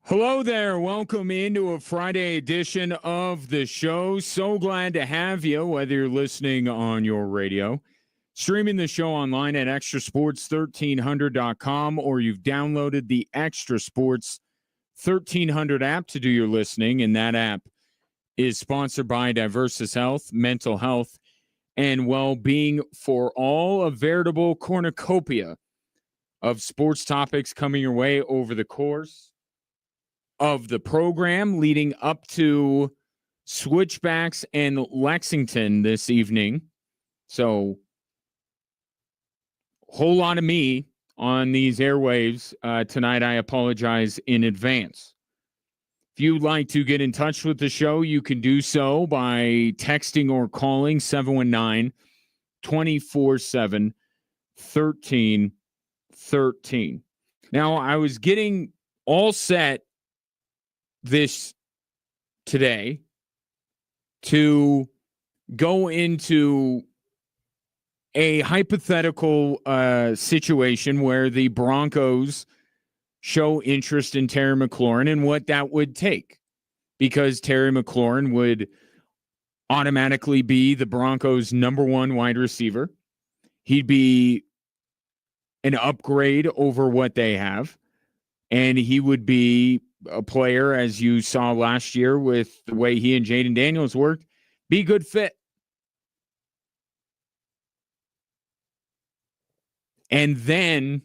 Hello there. Welcome into a Friday edition of the show. So glad to have you, whether you're listening on your radio, streaming the show online at extrasports1300.com, or you've downloaded the Extra Sports 1300 app to do your listening. And that app is sponsored by Diversus Health, mental health, and well-being for all, a veritable cornucopia of sports topics coming your way over the course of the program leading up to Switchbacks and Lexington this evening. So, whole lot of me on these airwaves tonight. I apologize in advance. If you'd like to get in touch with the show, you can do so by texting or calling 719-247-1313. Now, I was getting all set this today to go into a hypothetical situation where the Broncos show interest in Terry McLaurin and what that would take, because Terry McLaurin would automatically be the Broncos' number one wide receiver. He'd be an upgrade over what they have, and he would be a player, as you saw last year with the way he and Jaden Daniels worked, be a good fit. And then,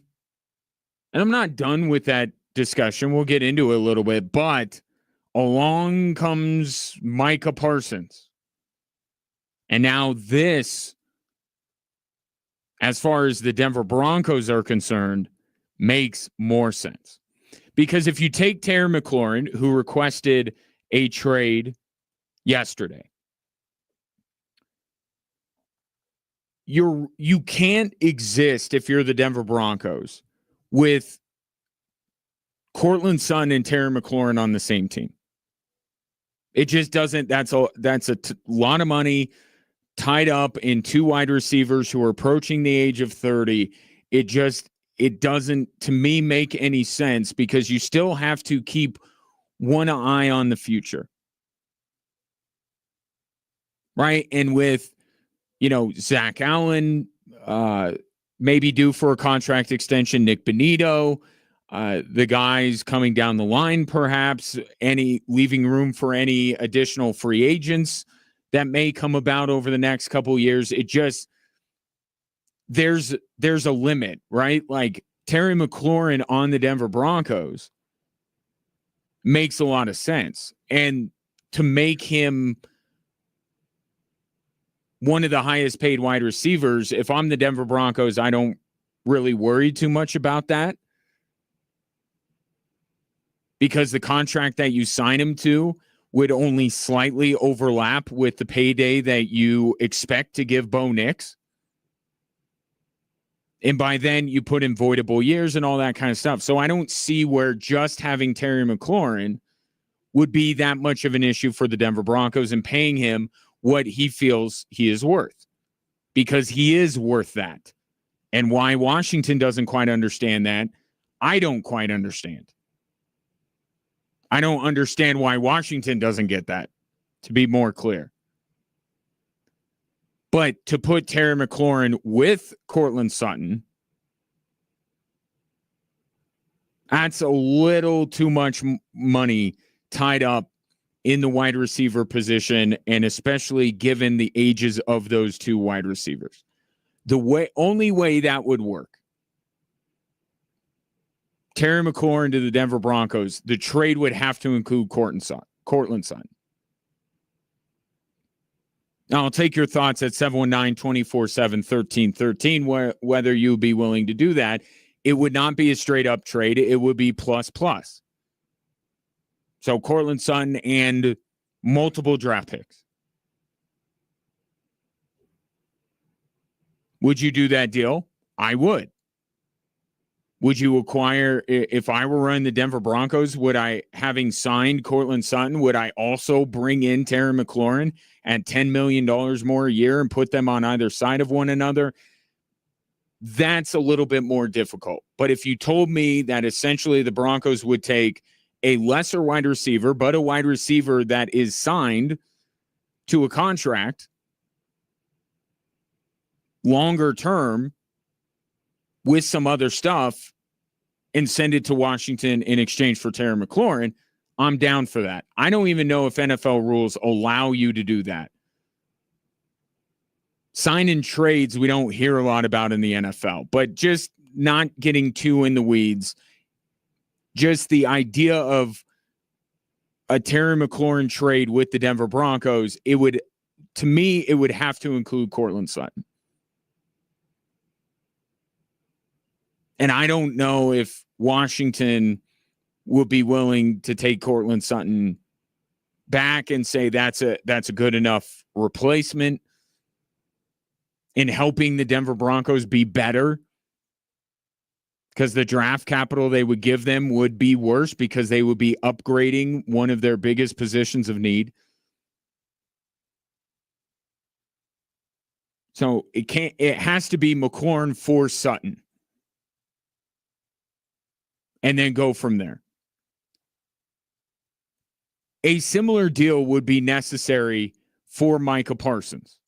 and I'm not done with that discussion, we'll get into it a little bit, but along comes Micah Parsons. And now this, as far as the Denver Broncos are concerned, makes more sense. Because if you take Terry McLaurin, who requested a trade yesterday, you can't exist if you're the Denver Broncos with Courtland Sutton and Terry McLaurin on the same team. It just doesn't. That's a lot of money tied up in two wide receivers who are approaching the age of 30. It doesn't, to me, make any sense, because you still have to keep one eye on the future. Right? And with, Zach Allen, maybe due for a contract extension, Nick Bonitto, the guys coming down the line, perhaps, leaving room for any additional free agents that may come about over the next couple of years. It just, there's a limit, right? Like Terry McLaurin on the Denver Broncos makes a lot of sense. And to make him one of the highest paid wide receivers, if I'm the Denver Broncos, I don't really worry too much about that, because the contract that you sign him to would only slightly overlap with the payday that you expect to give Bo Nix. And by then, you put in voidable years and all that kind of stuff. So I don't see where just having Terry McLaurin would be that much of an issue for the Denver Broncos and paying him what he feels he is worth, because he is worth that. And why Washington doesn't quite understand that, I don't quite understand. I don't understand why Washington doesn't get that, to be more clear. But to put Terry McLaurin with Courtland Sutton, that's a little too much money tied up in the wide receiver position, and especially given the ages of those two wide receivers. The only way that would work, Terry McLaurin to the Denver Broncos, the trade would have to include Courtland Sutton. Now, I'll take your thoughts at 719-247-1313, whether you'd be willing to do that. It would not be a straight-up trade. It would be plus. So Courtland Sutton and multiple draft picks. Would you do that deal? I would. Would you acquire, if I were running the Denver Broncos, would I, having signed Courtland Sutton, would I also bring in Terry McLaurin at $10 million more a year and put them on either side of one another? That's a little bit more difficult. But if you told me that essentially the Broncos would take a lesser wide receiver, but a wide receiver that is signed to a contract longer term with some other stuff and send it to Washington in exchange for Terry McLaurin, I'm down for that. I don't even know if NFL rules allow you to do that. Sign and trades we don't hear a lot about in the NFL, but just not getting too in the weeds. Just the idea of a Terry McLaurin trade with the Denver Broncos, it would have to include Courtland Sutton. And I don't know if Washington would be willing to take Courtland Sutton back and say that's a good enough replacement in helping the Denver Broncos be better, because the draft capital they would give them would be worse because they would be upgrading one of their biggest positions of need. So it has to be McLaurin for Sutton. And then go from there. A similar deal would be necessary for Micah Parsons,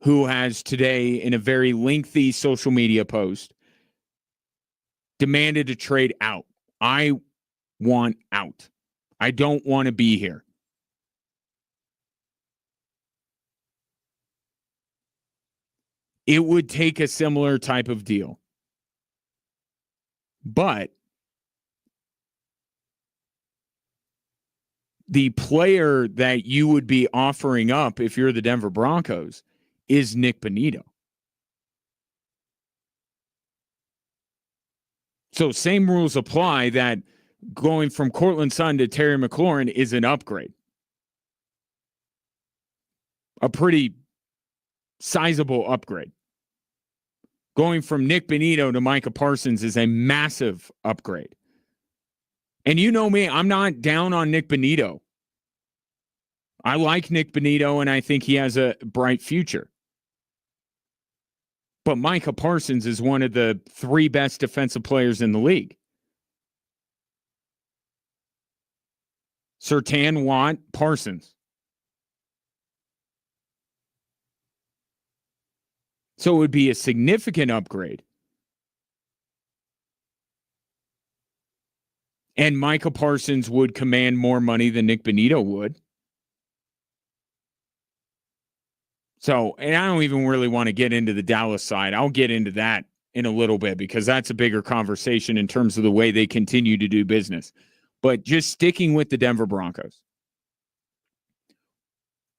who has today, in a very lengthy social media post, demanded a trade out. I want out. I don't want to be here. It would take a similar type of deal. But the player that you would be offering up if you're the Denver Broncos is Nick Bonitto. So same rules apply, that going from Courtland Sutton to Terry McLaurin is an upgrade. A pretty sizable upgrade. Going from Nick Bonitto to Micah Parsons is a massive upgrade. And you know me, I'm not down on Nick Bonitto. I like Nick Bonitto, and I think he has a bright future. But Micah Parsons is one of the 3 best defensive players in the league. Surtain, Watt, Parsons. So it would be a significant upgrade. And Micah Parsons would command more money than Nick Bonitto would. So, and I don't even really want to get into the Dallas side. I'll get into that in a little bit because that's a bigger conversation in terms of the way they continue to do business. But just sticking with the Denver Broncos.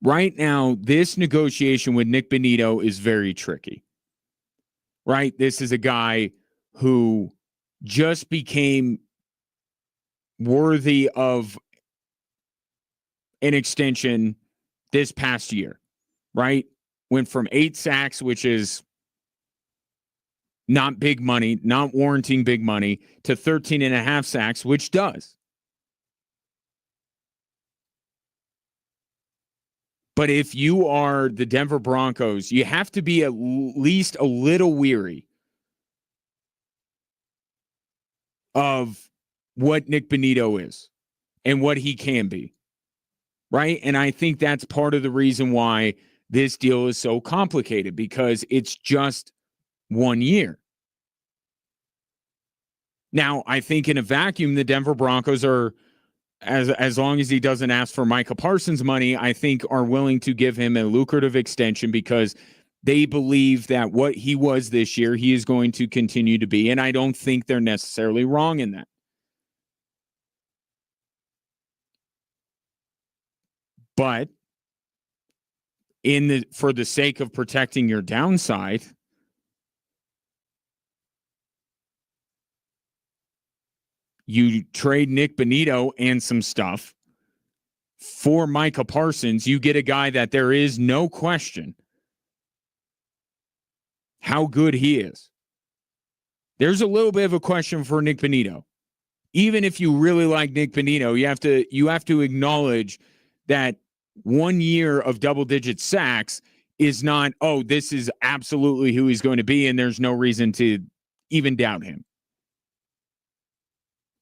Right now, this negotiation with Nick Bonitto is very tricky. Right? This is a guy who just became worthy of an extension this past year. Right? Went from 8 sacks, which is not big money, not warranting big money, to 13.5 sacks, which does. But if you are the Denver Broncos, you have to be at least a little weary of what Nick Bonitto is and what he can be. Right? And I think that's part of the reason why this deal is so complicated, because it's just 1 year. Now, I think in a vacuum, the Denver Broncos are, as long as he doesn't ask for Micah Parsons money, I think are willing to give him a lucrative extension because they believe that what he was this year, he is going to continue to be. And I don't think they're necessarily wrong in that. But for the sake of protecting your downside, you trade Nick Bonitto and some stuff for Micah Parsons. You get a guy that there is no question how good he is. There's a little bit of a question for Nick Bonitto. Even if you really like Nick Bonitto, you have to acknowledge that 1 year of double-digit sacks is not, oh, this is absolutely who he's going to be, and there's no reason to even doubt him.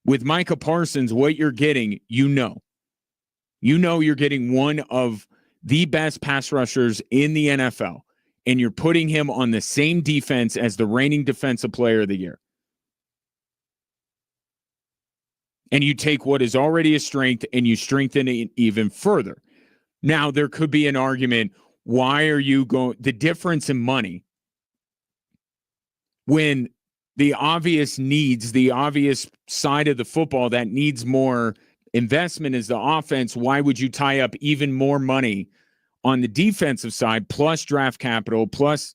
With Micah Parsons, what you're getting, you're getting one of the best pass rushers in the NFL, and you're putting him on the same defense as the reigning defensive player of the year. And you take what is already a strength and you strengthen it even further. Now, there could be an argument, why are you going, the difference in money, when the obvious needs, the obvious side of the football that needs more investment is the offense, why would you tie up even more money on the defensive side, plus draft capital, plus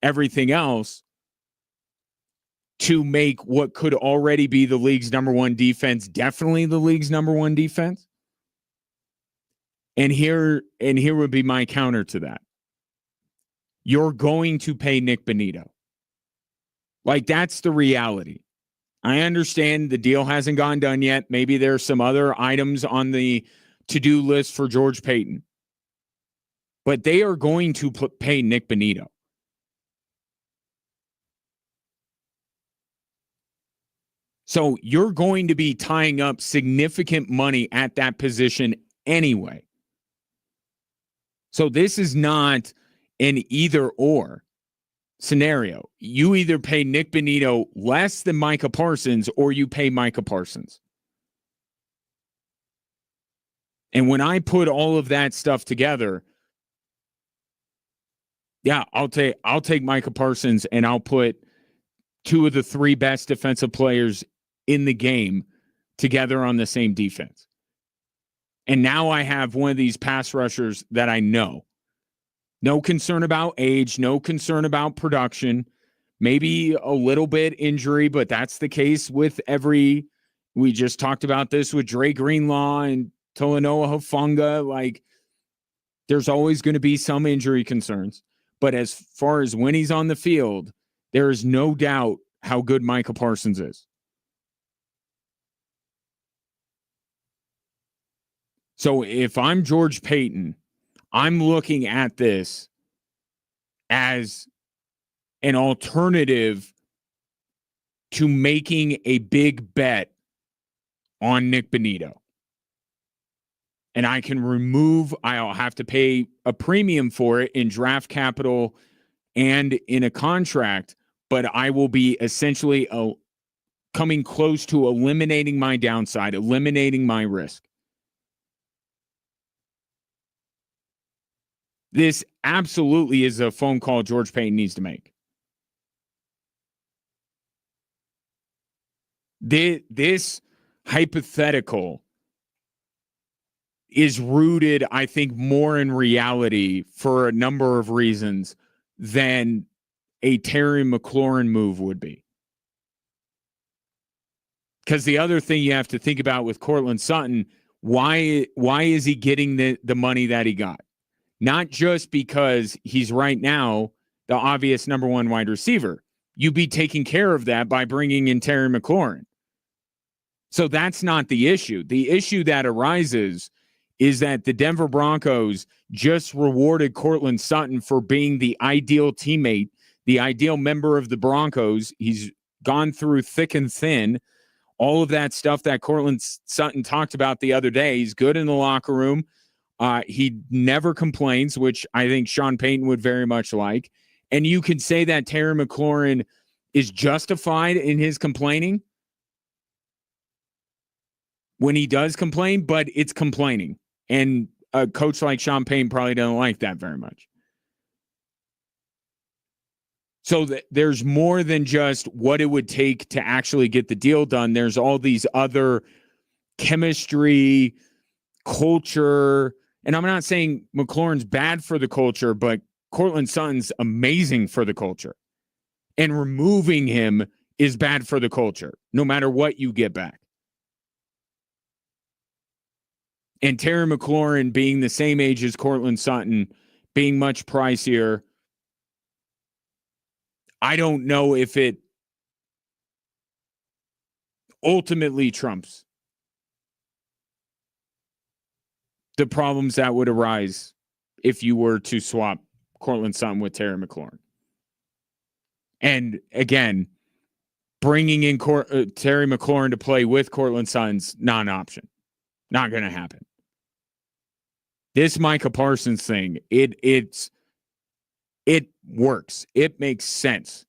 everything else, to make what could already be the league's number one defense definitely the league's number one defense? And here would be my counter to that. You're going to pay Nick Bonitto. Like, that's the reality. I understand the deal hasn't gone done yet. Maybe there's some other items on the to-do list for George Paton. But they are going to pay Nick Bonitto. So you're going to be tying up significant money at that position anyway. So this is not an either-or scenario. You either pay Nick Bonitto less than Micah Parsons or you pay Micah Parsons. And when I put all of that stuff together, yeah, I'll take Micah Parsons, and I'll put two of the three best defensive players in the game together on the same defense. And now I have one of these pass rushers that I know. No concern about age, no concern about production, maybe a little bit injury, but that's the case with every, we just talked about this with Dre Greenlaw and Talanoa Hufanga. Like, there's always going to be some injury concerns. But as far as when he's on the field, there is no doubt how good Micah Parsons is. So if I'm George Paton, I'm looking at this as an alternative to making a big bet on Nick Bonitto. And I can remove, I'll have to pay a premium for it in draft capital and in a contract, but I will be essentially coming close to eliminating my downside, eliminating my risk. This absolutely is a phone call George Paton needs to make. This hypothetical is rooted, I think, more in reality for a number of reasons than a Terry McLaurin move would be. Because the other thing you have to think about with Courtland Sutton, why is he getting the money that he got? Not just because he's right now the obvious number one wide receiver. You'd be taking care of that by bringing in Terry McLaurin. So that's not the issue. The issue that arises is that the Denver Broncos just rewarded Courtland Sutton for being the ideal teammate, the ideal member of the Broncos. He's gone through thick and thin, all of that stuff that Courtland Sutton talked about the other day. He's good in the locker room. He never complains, which I think Sean Payton would very much like. And you can say that Terry McLaurin is justified in his complaining when he does complain, but it's complaining. And a coach like Sean Payton probably doesn't like that very much. So there's more than just what it would take to actually get the deal done. There's all these other chemistry, culture. And I'm not saying McLaurin's bad for the culture, but Courtland Sutton's amazing for the culture. And removing him is bad for the culture, no matter what you get back. And Terry McLaurin being the same age as Courtland Sutton, being much pricier, I don't know if it ultimately trumps the problems that would arise if you were to swap Courtland Sutton with Terry McLaurin. And again, bringing in Terry McLaurin to play with Cortland Sutton's not an option. Not going to happen. This Micah Parsons thing, it works. It makes sense.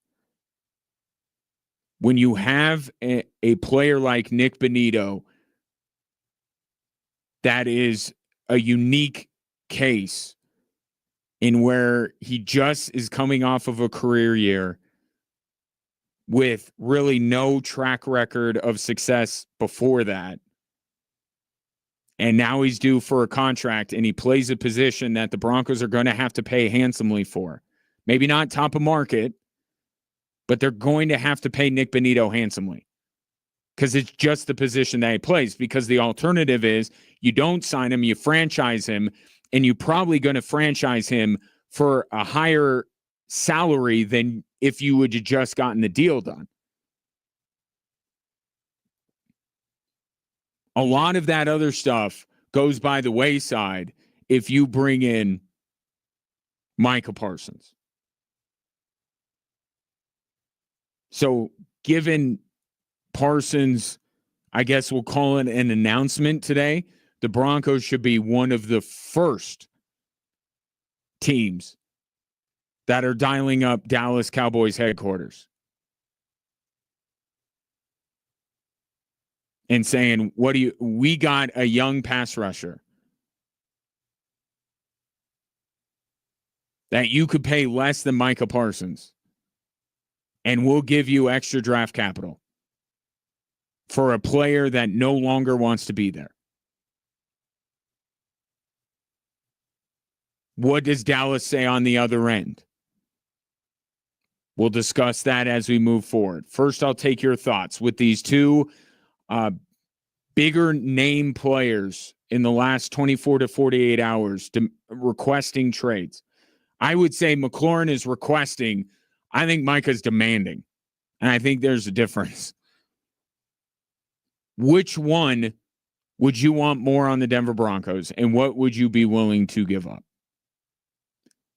When you have a player like Nick Bonitto, that is a unique case in where he just is coming off of a career year with really no track record of success before that. And now he's due for a contract, and he plays a position that the Broncos are going to have to pay handsomely for. Maybe not top of market, but they're going to have to pay Nick Bonitto handsomely because it's just the position that he plays. Because the alternative is you don't sign him, you franchise him, and you're probably going to franchise him for a higher salary than if you would have just gotten the deal done. A lot of that other stuff goes by the wayside if you bring in Micah Parsons. So given Parsons, I guess we'll call it an announcement today, the Broncos should be one of the first teams that are dialing up Dallas Cowboys headquarters and saying, we got a young pass rusher that you could pay less than Micah Parsons, and we'll give you extra draft capital for a player that no longer wants to be there. What does Dallas say on the other end? We'll discuss that as we move forward. First, I'll take your thoughts with these two bigger name players in the last 24 to 48 hours requesting trades. I would say McLaurin is requesting. I think Micah's demanding. And I think there's a difference. Which one would you want more on the Denver Broncos? And what would you be willing to give up?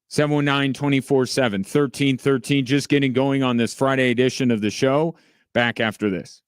719-24-7, 1313, just getting going on this Friday edition of the show. Back after this.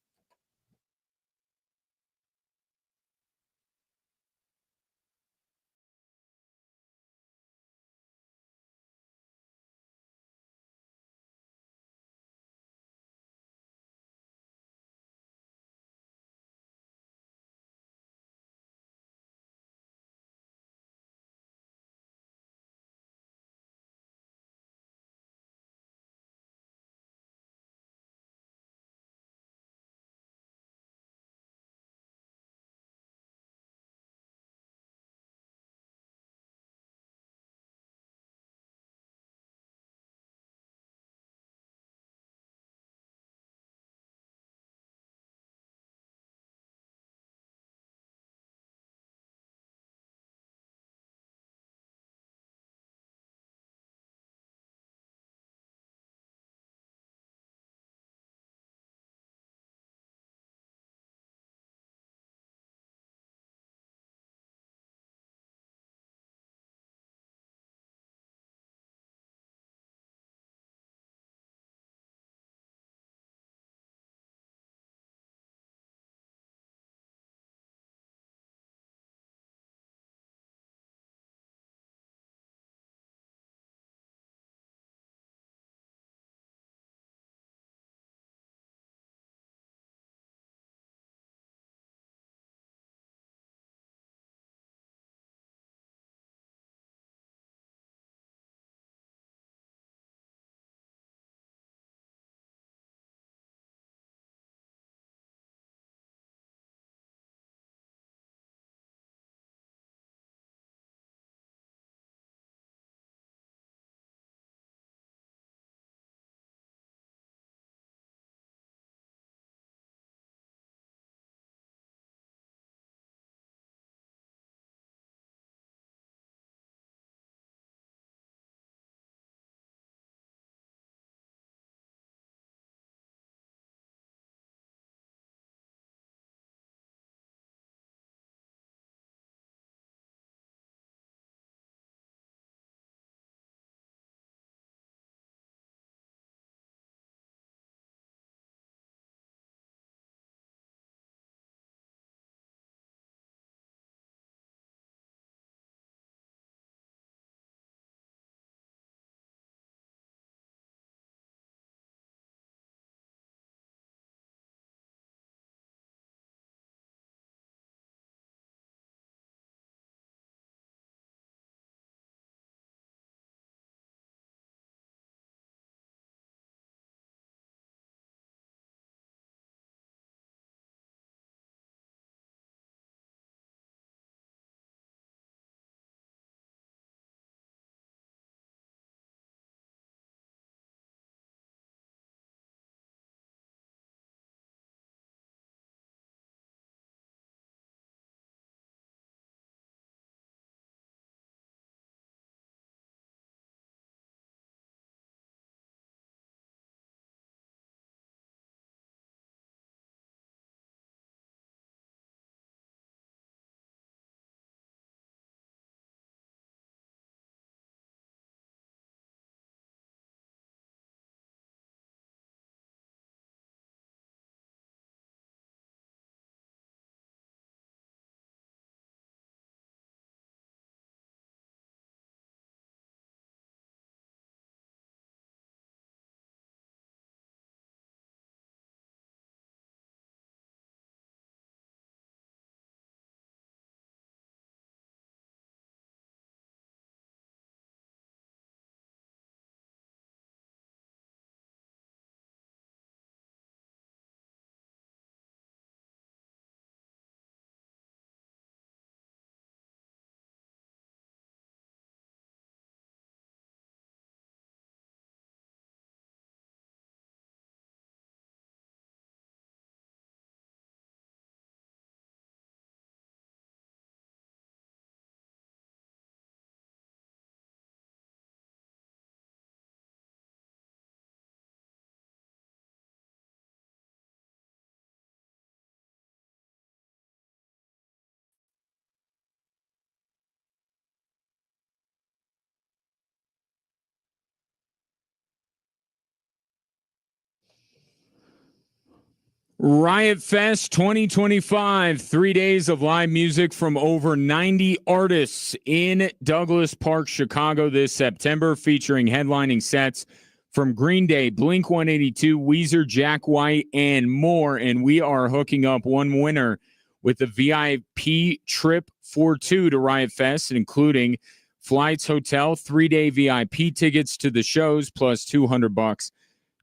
Riot Fest 2025, 3 days of live music from over 90 artists in Douglas Park, Chicago this September, featuring headlining sets from Green Day, Blink-182, Weezer, Jack White, and more. And we are hooking up one winner with a VIP trip for two to Riot Fest, including flights, hotel, 3-day VIP tickets to the shows, plus $200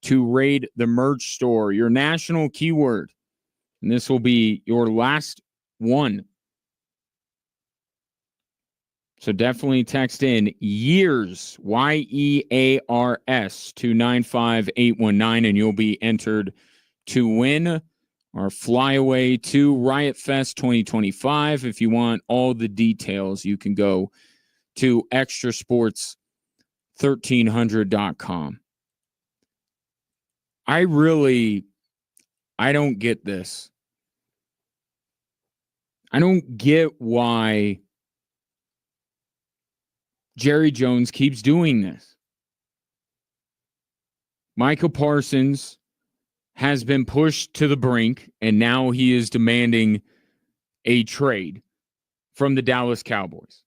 to raid the merch store. Your national keyword, and this will be your last one. So definitely text in years, YEARS, to 95819, and you'll be entered to win our flyaway to Riot Fest 2025. If you want all the details, you can go to extrasports1300.com. I don't get this. I don't get why Jerry Jones keeps doing this. Michael Parsons has been pushed to the brink, and now he is demanding a trade from the Dallas Cowboys.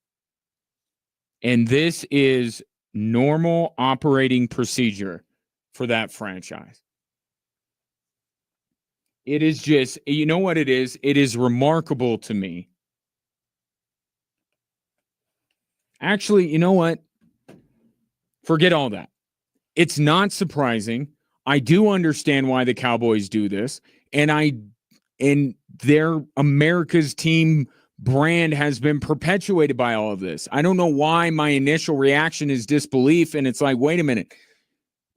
And this is normal operating procedure for that franchise. It is just, you know what it is? It is remarkable to me. Actually, you know what? Forget all that. It's not surprising. I do understand why the Cowboys do this. And their America's team brand has been perpetuated by all of this. I don't know why my initial reaction is disbelief. And it's like, wait a minute.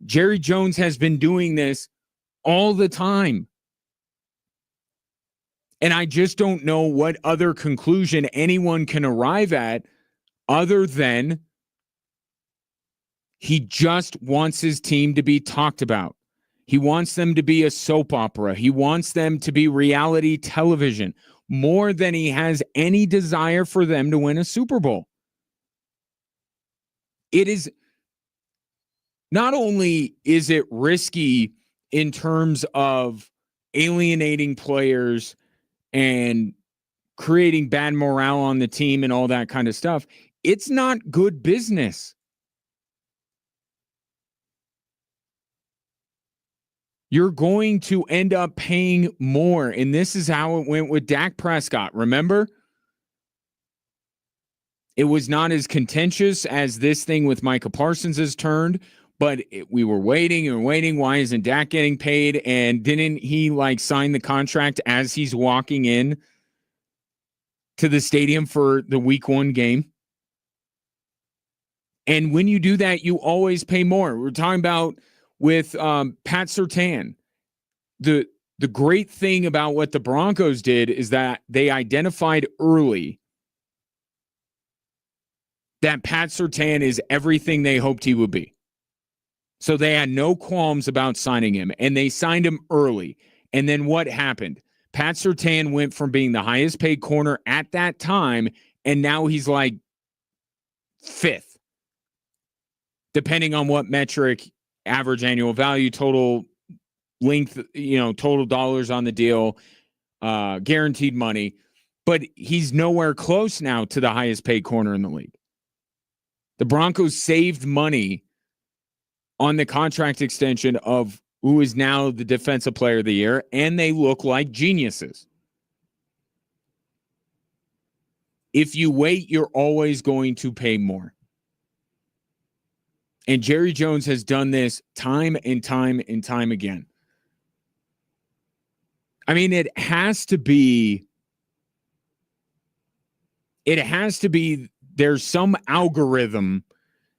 Jerry Jones has been doing this all the time. And I just don't know what other conclusion anyone can arrive at other than he just wants his team to be talked about. He wants them to be a soap opera. He wants them to be reality television more than he has any desire for them to win a Super Bowl. It is not only is it risky in terms of alienating players and creating bad morale on the team and all that kind of stuff, it's not good business. You're going to end up paying more. And this is how it went with Dak Prescott. Remember? It was not as contentious as this thing with Micah Parsons has turned, but we were waiting and waiting. Why isn't Dak getting paid? And didn't he sign the contract as he's walking in to the stadium for the week 1 game? And when you do that, you always pay more. We're talking about with Pat Surtain. The great thing about what the Broncos did is that they identified early that Pat Surtain is everything they hoped he would be. So they had no qualms about signing him, and they signed him early. And then what happened? Pat Surtain went from being the highest paid corner at that time, and now he's like 5th, depending on what metric, average annual value, total length, total dollars on the deal, guaranteed money. But he's nowhere close now to the highest paid corner in the league. The Broncos saved money on the contract extension of who is now the defensive player of the year, and they look like geniuses. If you wait, you're always going to pay more. And Jerry Jones has done this time and time and time again. I mean, it has to be, there's some algorithm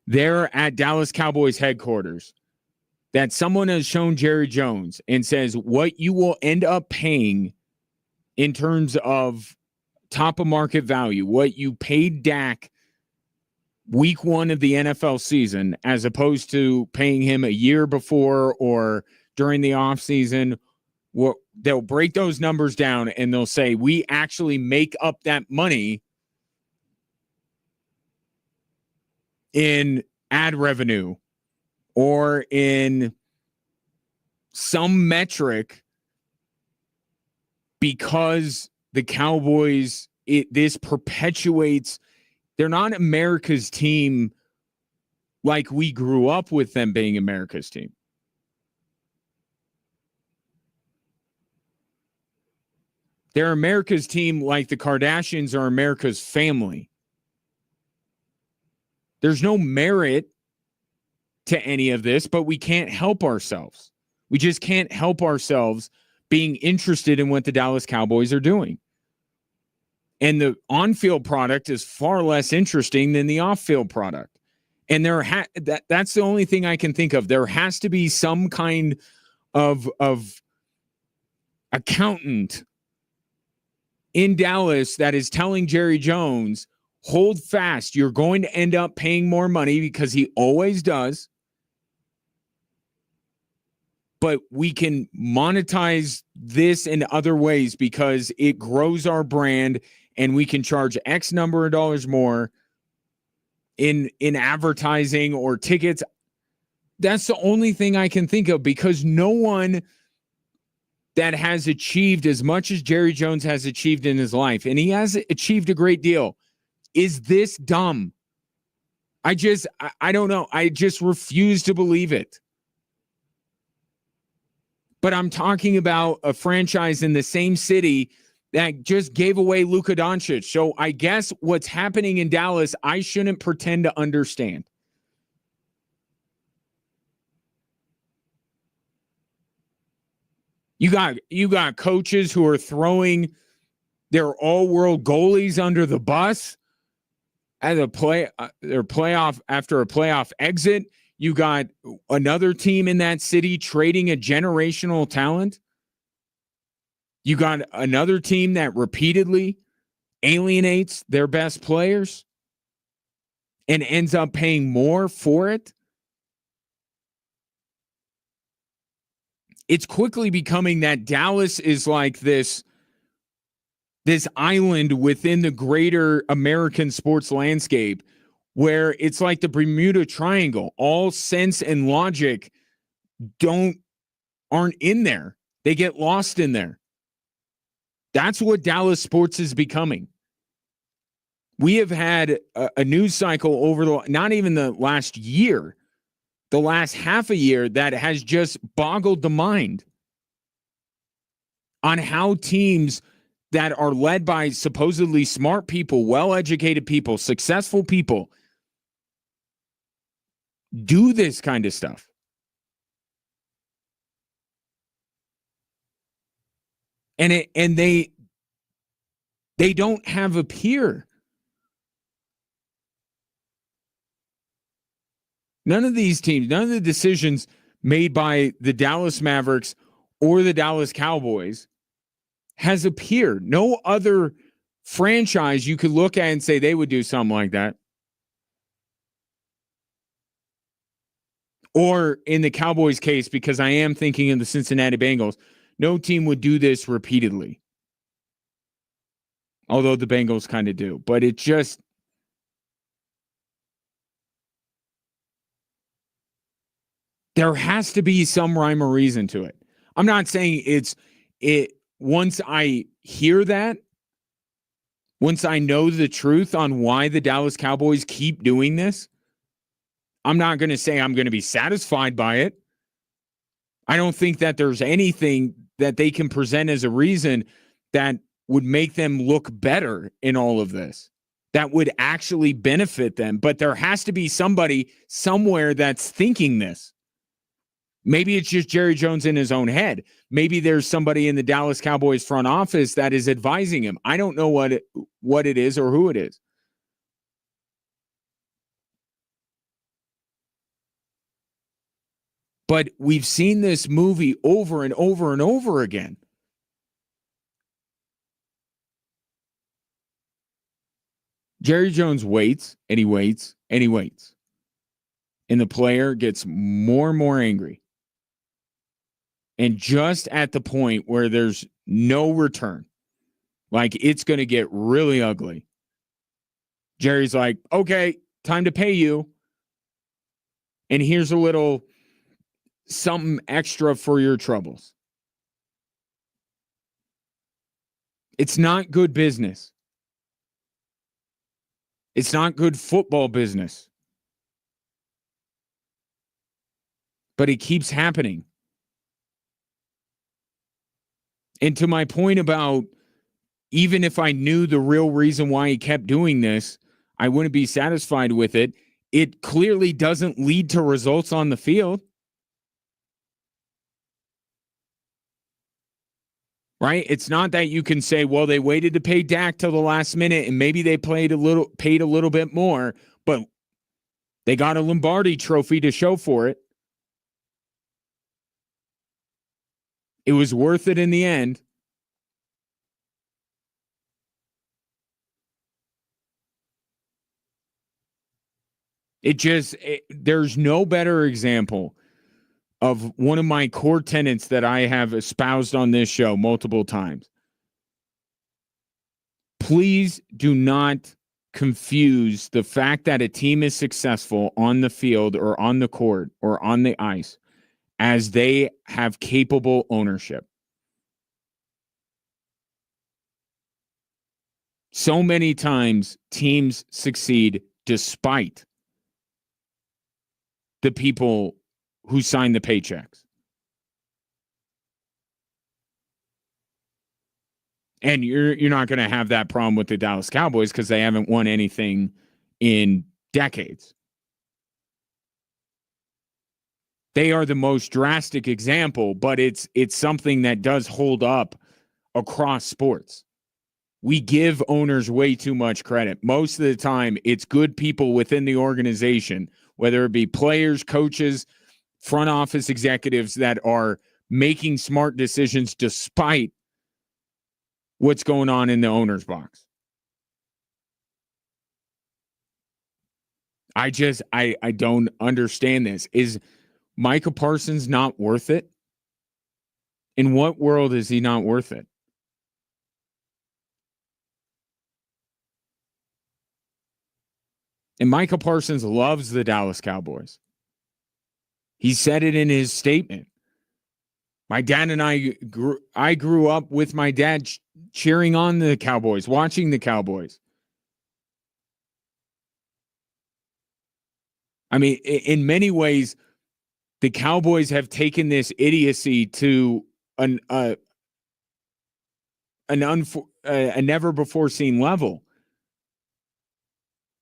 there at Dallas Cowboys headquarters that someone has shown Jerry Jones and says what you will end up paying in terms of top of market value, what you paid Dak week 1 of the NFL season, as opposed to paying him a year before or during the offseason. They'll break those numbers down and they'll say, we actually make up that money in ad revenue or in some metric because the Cowboys, this perpetuates, they're not America's team like we grew up with them being America's team. They're America's team like the Kardashians are America's family. There's no merit to any of this, but we can't help ourselves. We just can't help ourselves being interested in what the Dallas Cowboys are doing. And the on-field product is far less interesting than the off-field product. And that's the only thing I can think of. There has to be some kind of accountant in Dallas that is telling Jerry Jones, hold fast, you're going to end up paying more money, because he always does. But we can monetize this in other ways because it grows our brand, and we can charge X number of dollars more in advertising or tickets. That's the only thing I can think of, because no one that has achieved as much as Jerry Jones has achieved in his life, and he has achieved a great deal, is this dumb. I don't know. I just refuse to believe it. But I'm talking about a franchise in the same city that just gave away Luka Doncic. So I guess what's happening in Dallas, I shouldn't pretend to understand. You got coaches who are throwing their all-world goalies under the bus at their playoff after a playoff exit. You got another team in that city trading a generational talent. You got another team that repeatedly alienates their best players and ends up paying more for it. It's quickly becoming that Dallas is like this island within the greater American sports landscape, where it's like the Bermuda Triangle. All sense and logic aren't in there. They get lost in there. That's what Dallas sports is becoming. We have had a news cycle over not even the last year, the last half a year, that has just boggled the mind on how teams that are led by supposedly smart people, well-educated people, successful people, do this kind of stuff. And they don't have a peer. None of these teams, none of the decisions made by the Dallas Mavericks or the Dallas Cowboys has a peer. No other franchise you could look at and say they would do something like that. Or in the Cowboys case, because I am thinking of the Cincinnati Bengals, no team would do this repeatedly. Although the Bengals kind of do. But it just, there has to be some rhyme or reason to it. I'm not saying once I hear that, once I know the truth on why the Dallas Cowboys keep doing this, I'm not going to say I'm going to be satisfied by it. I don't think that there's anything that they can present as a reason that would make them look better in all of this, that would actually benefit them. But there has to be somebody somewhere that's thinking this. Maybe it's just Jerry Jones in his own head. Maybe there's somebody in the Dallas Cowboys front office that is advising him. I don't know what it is or who it is. But we've seen this movie over and over and over again. Jerry Jones waits and he waits and he waits. And the player gets more and more angry. And just at the point where there's no return, like it's going to get really ugly, Jerry's like, okay, time to pay you. And here's a little something extra for your troubles. It's not good business. It's not good football business. But it keeps happening. And to my point about even if I knew the real reason why he kept doing this, I wouldn't be satisfied with it. It clearly doesn't lead to results on the field. Right? It's not that you can say, well, they waited to pay Dak till the last minute and maybe they paid a little bit more, but they got a Lombardi trophy to show for it. It was worth it in the end. There's no better example of one of my core tenets that I have espoused on this show multiple times. Please do not confuse the fact that a team is successful on the field or on the court or on the ice as they have capable ownership. So many times teams succeed despite the people who sign the paychecks. And you're not going to have that problem with the Dallas Cowboys because they haven't won anything in decades. They are the most drastic example, but it's something that does hold up across sports. We give owners way too much credit. Most of the time, it's good people within the organization, whether it be players, coaches, front office executives that are making smart decisions despite what's going on in the owner's box. I don't understand this. Is Micah Parsons not worth it? In what world is he not worth it? And Micah Parsons loves the Dallas Cowboys. He said it in his statement. My dad and I grew up with my dad cheering on the Cowboys, watching the Cowboys. I mean, in many ways, the Cowboys have taken this idiocy to a never before seen level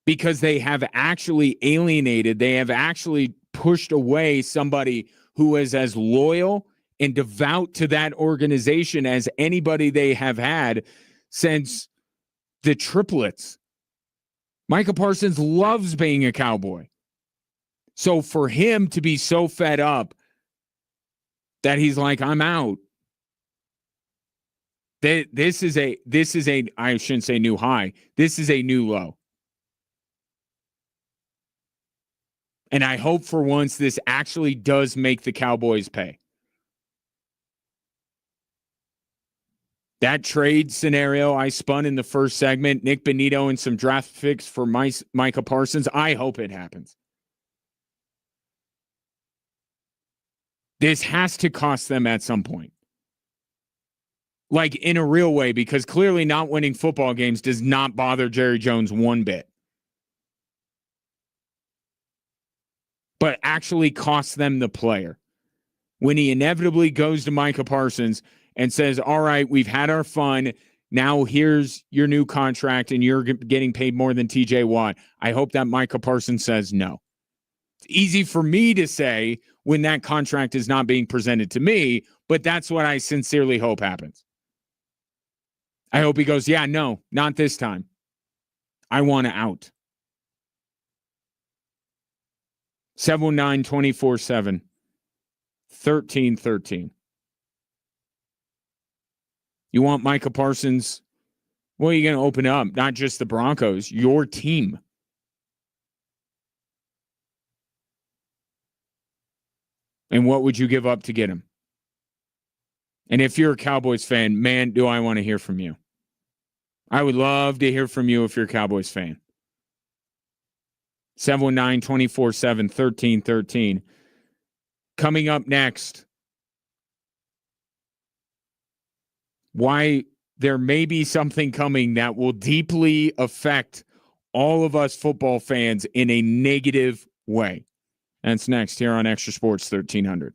because they have actually alienated, they have actually pushed away somebody who is as loyal and devout to that organization as anybody they have had since the triplets. Micah Parsons loves being a Cowboy. So for him to be so fed up that he's like, I'm out. This is a I shouldn't say new high. This is a new low. And I hope for once this actually does make the Cowboys pay. That trade scenario I spun in the first segment, Nick Bonitto and some draft picks for Micah Parsons, I hope it happens. This has to cost them at some point. Like in a real way, because clearly not winning football games does not bother Jerry Jones one bit. But actually costs them the player. When he inevitably goes to Micah Parsons and says, all right, we've had our fun. Now here's your new contract and you're getting paid more than TJ Watt. I hope that Micah Parsons says no. It's easy for me to say when that contract is not being presented to me, but that's what I sincerely hope happens. I hope he goes, yeah, no, not this time. I want to out. 719-24-7. 1313. You want Micah Parsons? Well, you're going to open up, not just the Broncos, your team. And what would you give up to get him? And if you're a Cowboys fan, man, do I want to hear from you. I would love to hear from you if you're a Cowboys fan. 719-24-7, 1313. Coming up next, why there may be something coming that will deeply affect all of us football fans in a negative way. That's next here on Extra Sports 1300.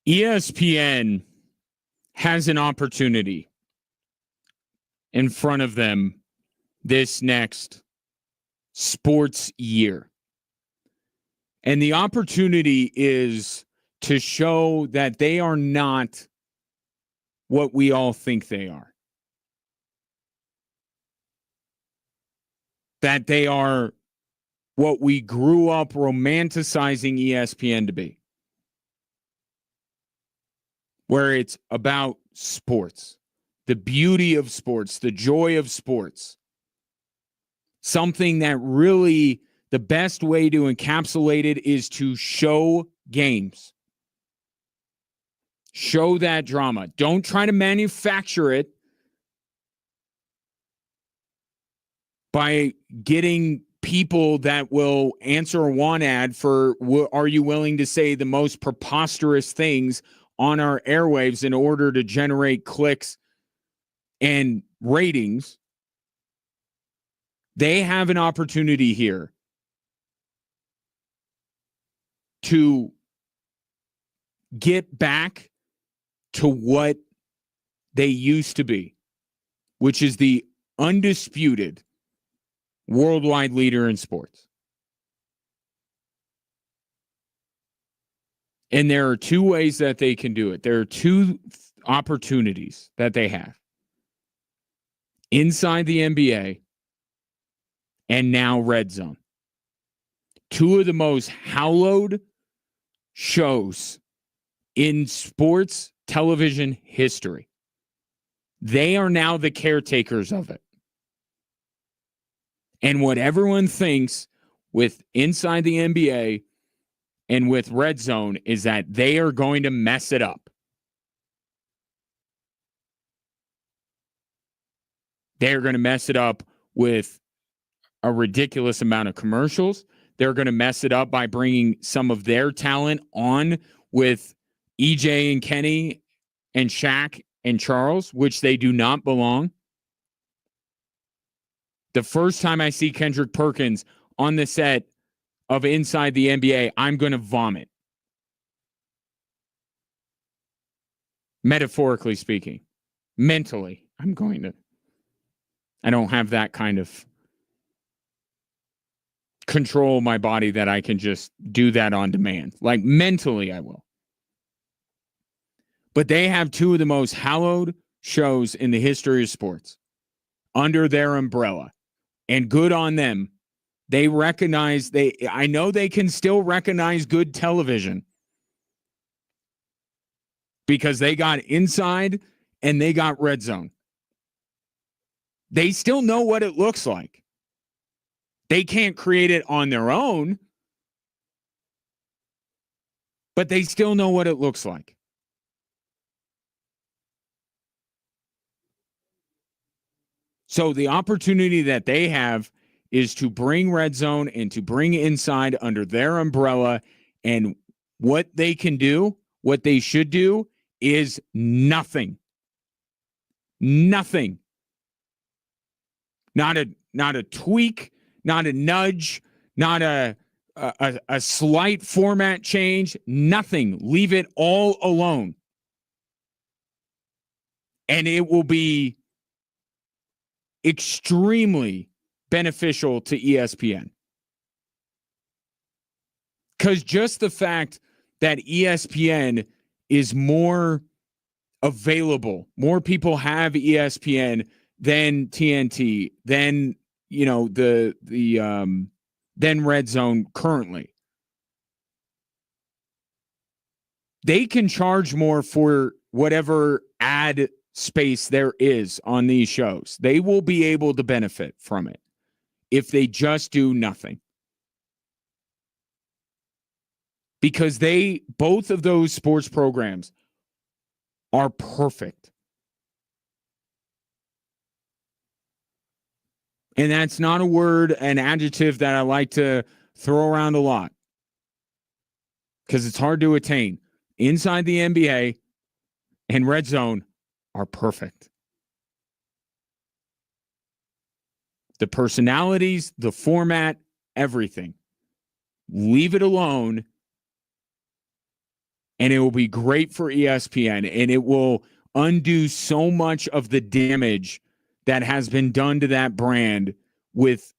ESPN has an opportunity in front of them this next sports year. And the opportunity is to show that they are not what we all think they are. That they are what we grew up romanticizing ESPN to be. Where it's about sports, the beauty of sports, the joy of sports. Something that really, the best way to encapsulate it is to show games. Show that drama. Don't try to manufacture it by getting people that will answer a want ad for, are you willing to say the most preposterous things on our airwaves in order to generate clicks and ratings. They have an opportunity here to get back to what they used to be, which is the undisputed worldwide leader in sports. And there are two ways that they can do it. There are two opportunities that they have. Inside the NBA and now Red Zone. Two of the most hallowed shows in sports television history. They are now the caretakers of it. And what everyone thinks with Inside the NBA and with Red Zone is that they are going to mess it up. They're going to mess it up with a ridiculous amount of commercials. They're going to mess it up by bringing some of their talent on with EJ and Kenny and Shaq and Charles, which they do not belong. The first time I see Kendrick Perkins on the set of Inside the NBA, I'm going to vomit. Metaphorically speaking. Mentally, I'm going to. I don't have that kind of control my body that I can just do that on demand. Like mentally, I will. But they have two of the most hallowed shows in the history of sports under their umbrella. And good on them. They recognize I know they can still recognize good television because they got Inside and they got Red Zone. They still know what it looks like. They can't create it on their own, but they still know what it looks like. So the opportunity that they have is to bring Red Zone and to bring Inside under their umbrella. And what they can do, what they should do, is nothing. Nothing. Not a tweak, not a nudge, not a slight format change. Nothing. Leave it all alone. And it will be extremely beneficial to ESPN. Because just the fact that ESPN is more available, more people have ESPN than TNT, than than Red Zone currently. They can charge more for whatever ad space there is on these shows. They will be able to benefit from it if they just do nothing. Because both of those sports programs are perfect. And that's not a word, an adjective that I like to throw around a lot because it's hard to attain. Inside the NBA and Red Zone are perfect. The personalities, the format, everything. Leave it alone and it will be great for ESPN, and it will undo so much of the damage that has been done to that brand with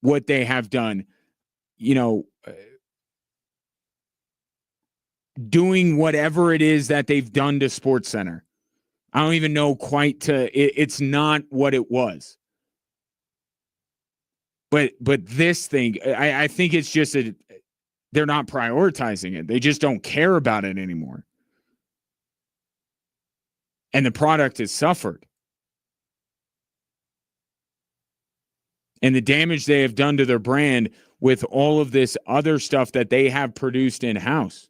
what they have done. You know, doing whatever it is that they've done to SportsCenter. I don't even know quite it's not what it was. But this thing, I think it's just they're not prioritizing it. They just don't care about it anymore. And the product has suffered. And the damage they have done to their brand with all of this other stuff that they have produced in-house.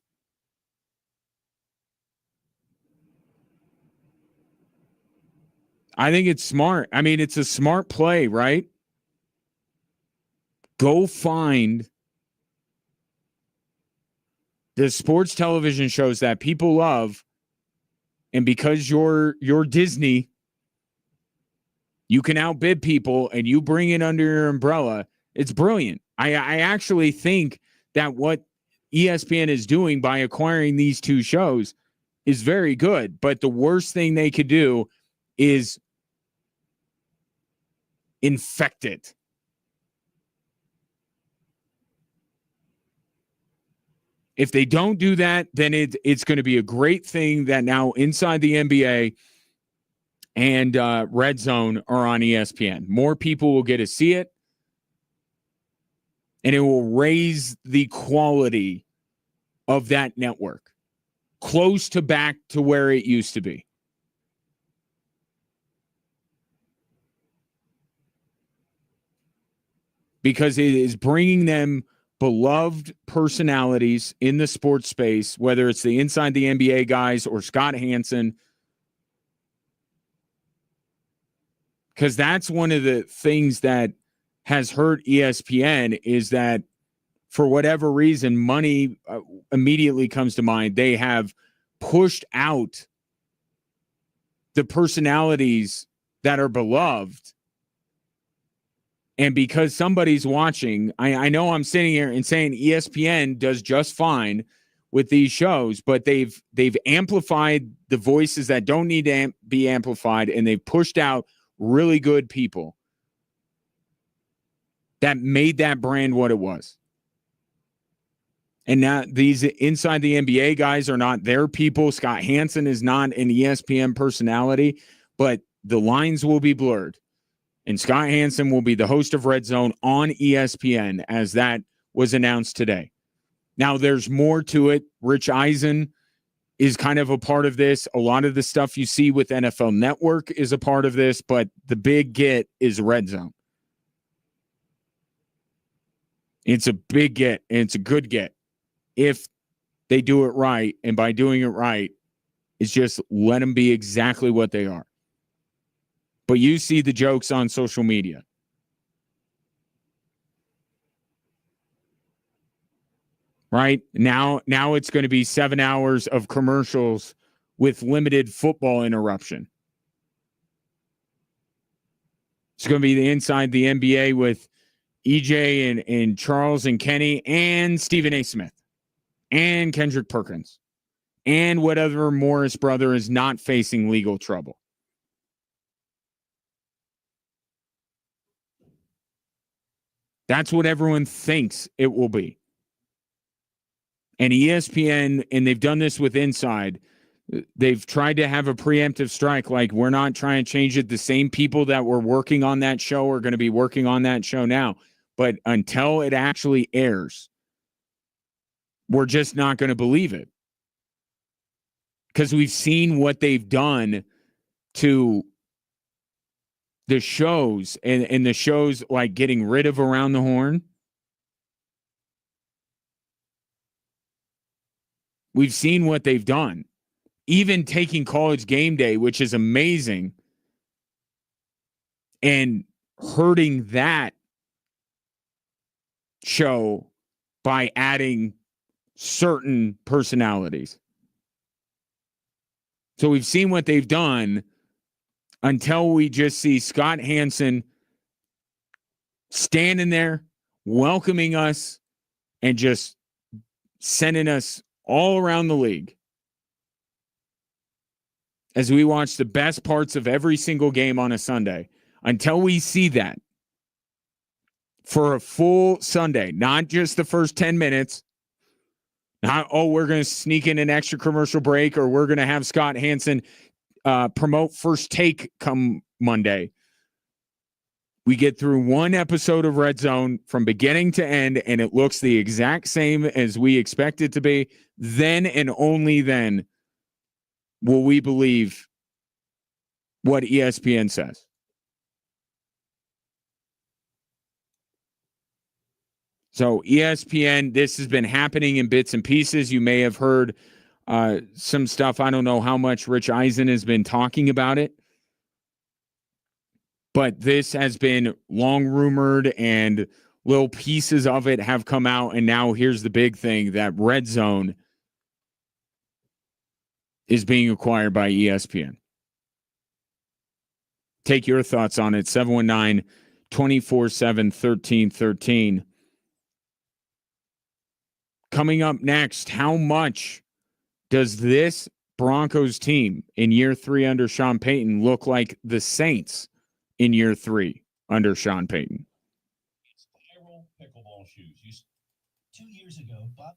I think it's smart. I mean, it's a smart play, right? Go find the sports television shows that people love, and because you're Disney, you can outbid people and you bring it under your umbrella. It's brilliant. I actually think that what ESPN is doing by acquiring these two shows is very good. But the worst thing they could do is infect it. If they don't do that, then it's going to be a great thing that now Inside the NBA and Red Zone are on ESPN. More people will get to see it, and it will raise the quality of that network close to back to where it used to be. Because it is bringing them beloved personalities in the sports space, whether it's the Inside the NBA guys or Scott Hansen. Because that's one of the things that has hurt ESPN is that for whatever reason, money immediately comes to mind. They have pushed out the personalities that are beloved. And because somebody's watching, I know I'm sitting here and saying ESPN does just fine with these shows, but they've amplified the voices that don't need to be amplified, and they've pushed out really good people that made that brand what it was. And now these Inside the NBA guys are not their people. Scott Hansen is not an ESPN personality, but the lines will be blurred. And Scott Hansen will be the host of Red Zone on ESPN, as that was announced today. Now, there's more to it. Rich Eisen is kind of a part of this. A lot of the stuff you see with NFL Network is a part of this, but the big get is Red Zone. It's a big get, and it's a good get if they do it right. And by doing it right, it's just let them be exactly what they are. But you see the jokes on social media. Right? Now it's going to be 7 hours of commercials with limited football interruption. It's going to be the Inside the NBA with EJ and Charles and Kenny and Stephen A. Smith and Kendrick Perkins and whatever Morris brother is not facing legal trouble. That's what everyone thinks it will be. And ESPN, and they've done this with Inside, they've tried to have a preemptive strike, like we're not trying to change it. The same people that were working on that show are going to be working on that show now. But until it actually airs, we're just not going to believe it. Because we've seen what they've done to the shows, and the shows like getting rid of Around the Horn. We've seen what they've done. Even taking College Game Day, which is amazing, and hurting that show by adding certain personalities. So we've seen what they've done until we just see Scott Hansen standing there, welcoming us, and just sending us all around the league. as we watch the best parts of every single game on a Sunday. Until we see that for a full Sunday, not just the first 10 minutes, not, we're going to sneak in an extra commercial break, or we're going to have Scott Hansen promote First Take come Monday. We get through one episode of Red Zone from beginning to end, and it looks the exact same as we expect it to be. Then and only then will we believe what ESPN says. So ESPN, this has been happening in bits and pieces. You may have heard some stuff. I don't know how much Rich Eisen has been talking about it, but this has been long rumored, and little pieces of it have come out. And now here's the big thing, that Red Zone is being acquired by ESPN. Take your thoughts on it. 719-247-1313. Coming up next, how much does this Broncos team in year 3 under Sean Payton look like the Saints in year 3 under Sean Payton? Spiral pickleball shoes. 2 years ago, Bob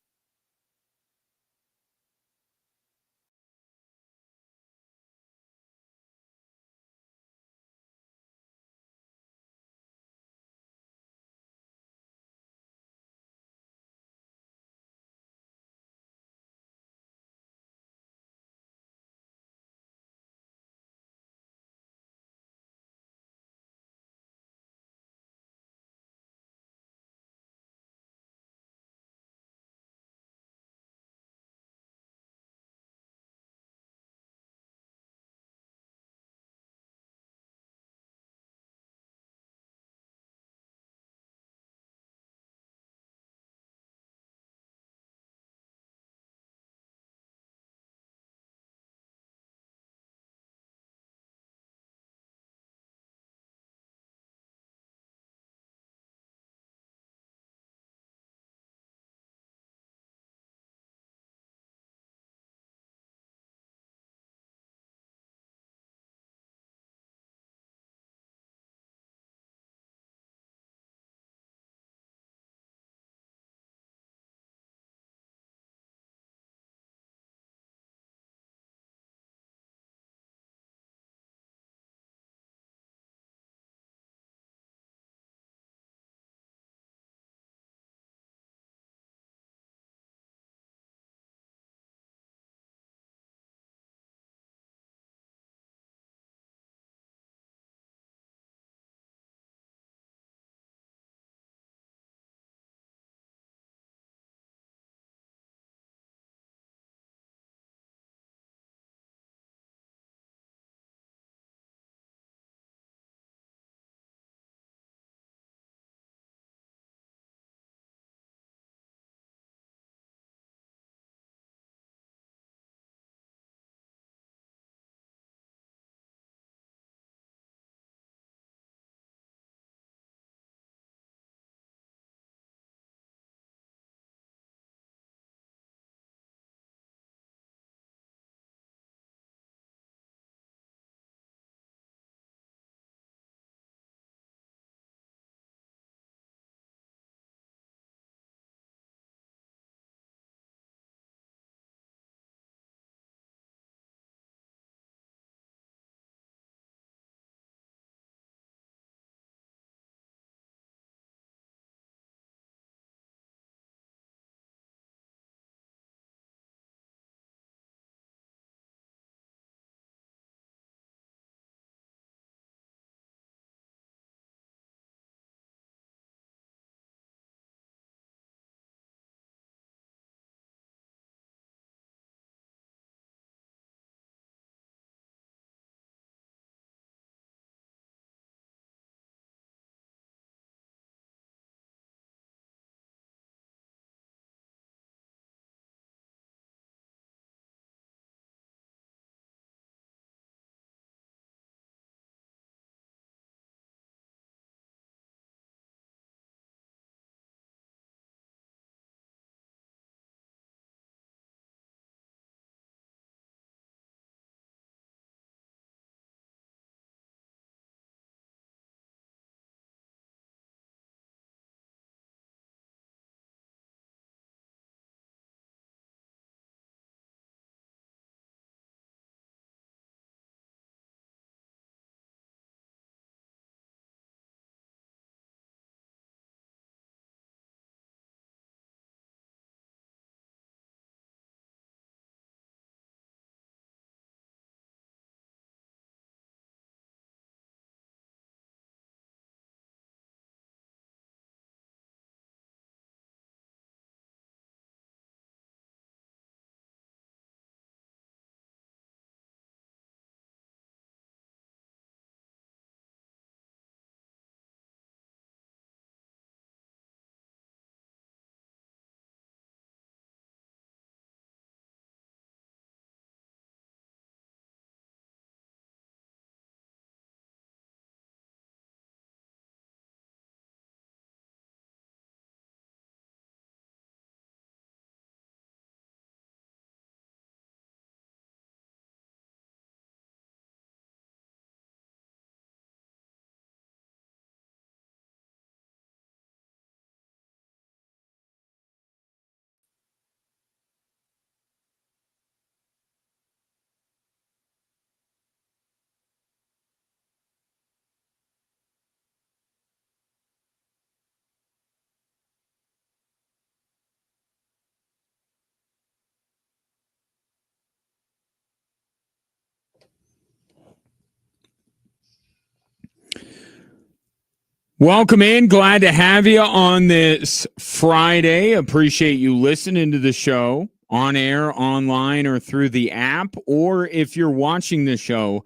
Welcome in. Glad to have you on this Friday. Appreciate you listening to the show on air, online, or through the app, or if you're watching the show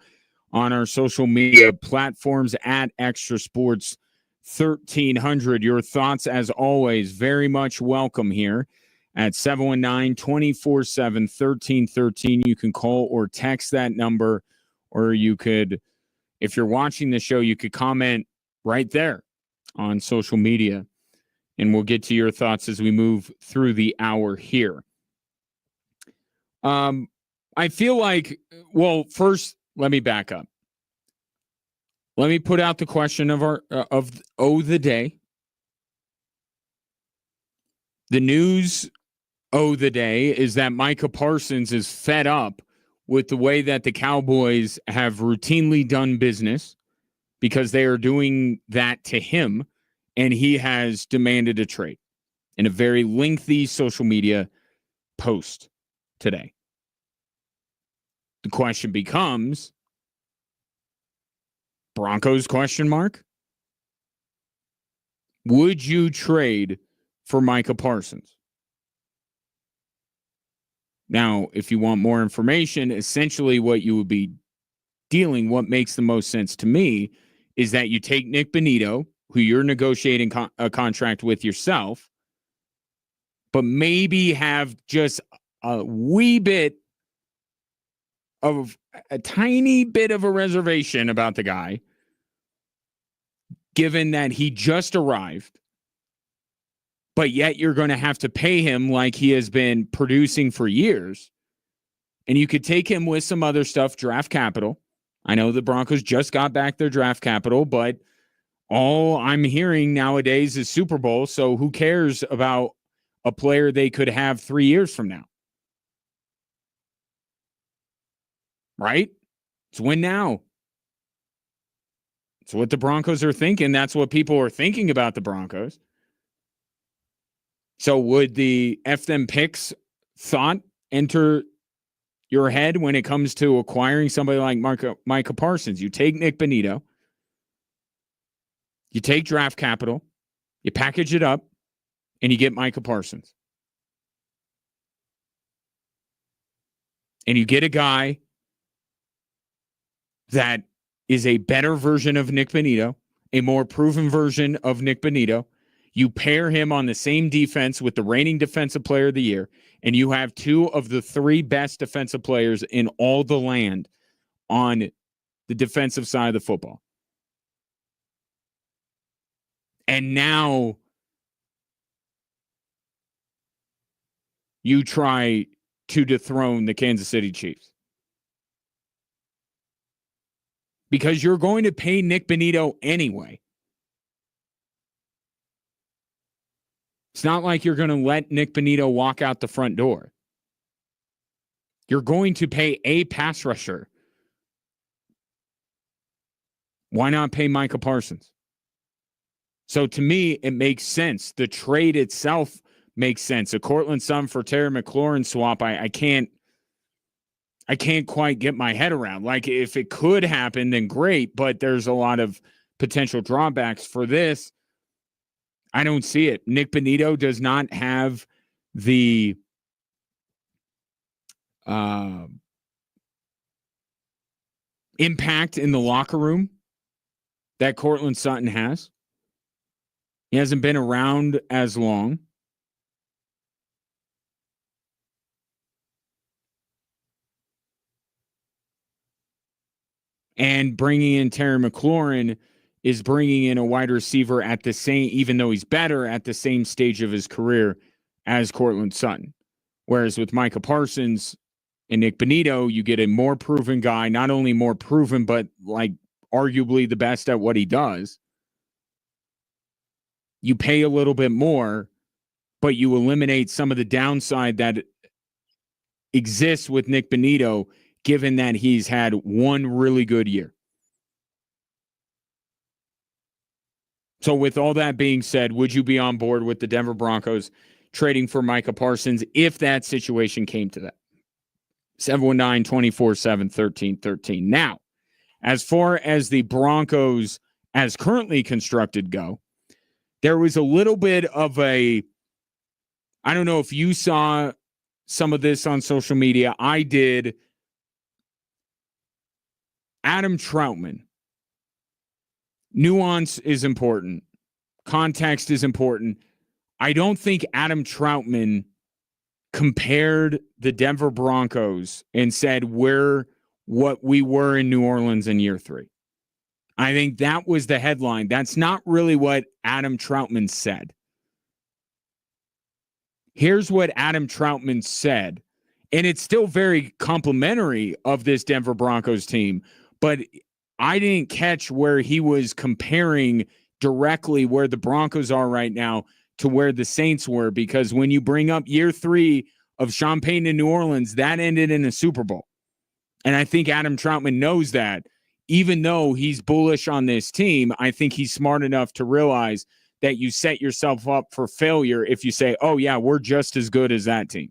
on our social media platforms at Extra Sports 1300. Your thoughts, as always, very much welcome here at 719-247-1313. You can call or text that number, or you could, if you're watching the show, you could comment right there on social media, and we'll get to your thoughts as we move through the hour here. I feel like, well, first, let me back up. Let me put out the question of the day. The news the day is that Micah Parsons is fed up with the way that the Cowboys have routinely done business because they are doing that to him, and he has demanded a trade in a very lengthy social media post today. The question becomes, Broncos question mark? Would you trade for Micah Parsons? Now, if you want more information, essentially what you would be dealing, what makes the most sense to me, is that you take Nick Bonitto, who you're negotiating a contract with yourself, but maybe have just a tiny bit of a reservation about the guy, given that he just arrived, but yet you're going to have to pay him like he has been producing for years. And you could take him with some other stuff, draft capital. I know the Broncos just got back their draft capital, but all I'm hearing nowadays is Super Bowl. So who cares about a player they could have 3 years from now? Right? It's win now. It's what the Broncos are thinking. That's what people are thinking about the Broncos. So would the F them picks thought enter your head when it comes to acquiring somebody like Micah Parsons? You take Nick Bonitto, you take draft capital, you package it up, and you get Micah Parsons. And you get a guy that is a better version of Nick Bonitto, a more proven version of Nick Bonitto. You pair him on the same defense with the reigning defensive player of the year, and you have two of the three best defensive players in all the land on the defensive side of the football. And now you try to dethrone the Kansas City Chiefs. Because you're going to pay Nick Bonitto anyway. It's not like you're going to let Nick Bonitto walk out the front door. You're going to pay a pass rusher. Why not pay Micah Parsons? So to me, it makes sense. The trade itself makes sense. A Cortland Sutton for Terry McLaurin swap, I can't quite get my head around. Like, if it could happen, then great, but there's a lot of potential drawbacks for this. I don't see it. Nick Bonitto does not have the impact in the locker room that Cortland Sutton has. He hasn't been around as long. And bringing in Terry McLaurin is bringing in a wide receiver at the same, even though he's better, at the same stage of his career as Cortland Sutton. Whereas with Micah Parsons and Nick Bonitto, you get a more proven guy, not only more proven, but like arguably the best at what he does. You pay a little bit more, but you eliminate some of the downside that exists with Nick Bonitto, given that he's had one really good year. So with all that being said, would you be on board with the Denver Broncos trading for Micah Parsons if that situation came to that? 719-247-1313. Now, as far as the Broncos as currently constructed, go, there was a little bit of I don't know if you saw some of this on social media. I did. Adam Troutman. Nuance is important. Context is important. I don't think Adam Troutman compared the Denver Broncos and said we're what we were in New Orleans in year 3. I think that was the headline. That's not really what Adam Troutman said. Here's what Adam Troutman said, and it's still very complimentary of this Denver Broncos team, but I didn't catch where he was comparing directly where the Broncos are right now to where the Saints were, because when you bring up year 3 of Sean Payton in New Orleans, that ended in a Super Bowl. And I think Adam Troutman knows that. Even though he's bullish on this team, I think he's smart enough to realize that you set yourself up for failure if you say, oh, yeah, we're just as good as that team.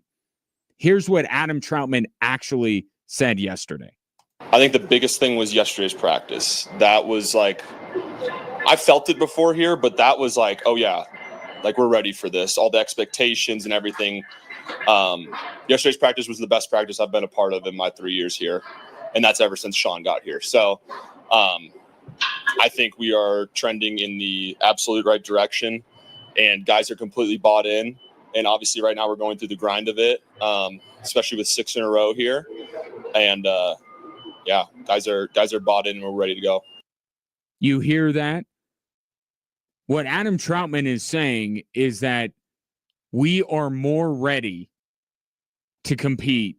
Here's what Adam Troutman actually said yesterday. I think the biggest thing was yesterday's practice. That was like, I felt it before here, but that was like, oh, yeah, like we're ready for this. All the expectations and everything. Yesterday's practice was the best practice I've been a part of in my 3 years here. And that's ever since Sean got here. So I think we are trending in the absolute right direction, and guys are completely bought in. And obviously right now we're going through the grind of it, especially with 6 in a row here. And yeah, guys are bought in and we're ready to go. You hear that? What Adam Troutman is saying is that we are more ready to compete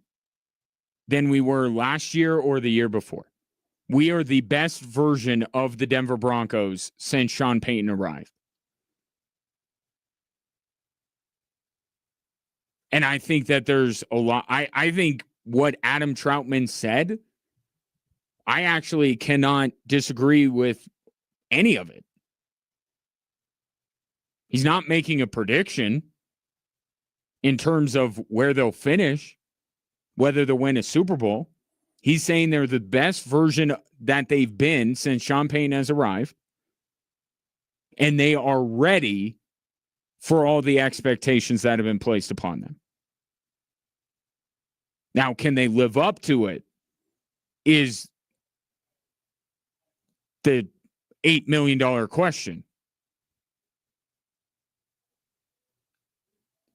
than we were last year or the year before. We are the best version of the Denver Broncos since Sean Payton arrived. And I think that there's a lot. I think what Adam Troutman said, I actually cannot disagree with any of it. He's not making a prediction in terms of where they'll finish, whether they'll win a Super Bowl. He's saying they're the best version that they've been since Sean Payton has arrived. And they are ready for all the expectations that have been placed upon them. Now, can they live up to it is the $8 million question.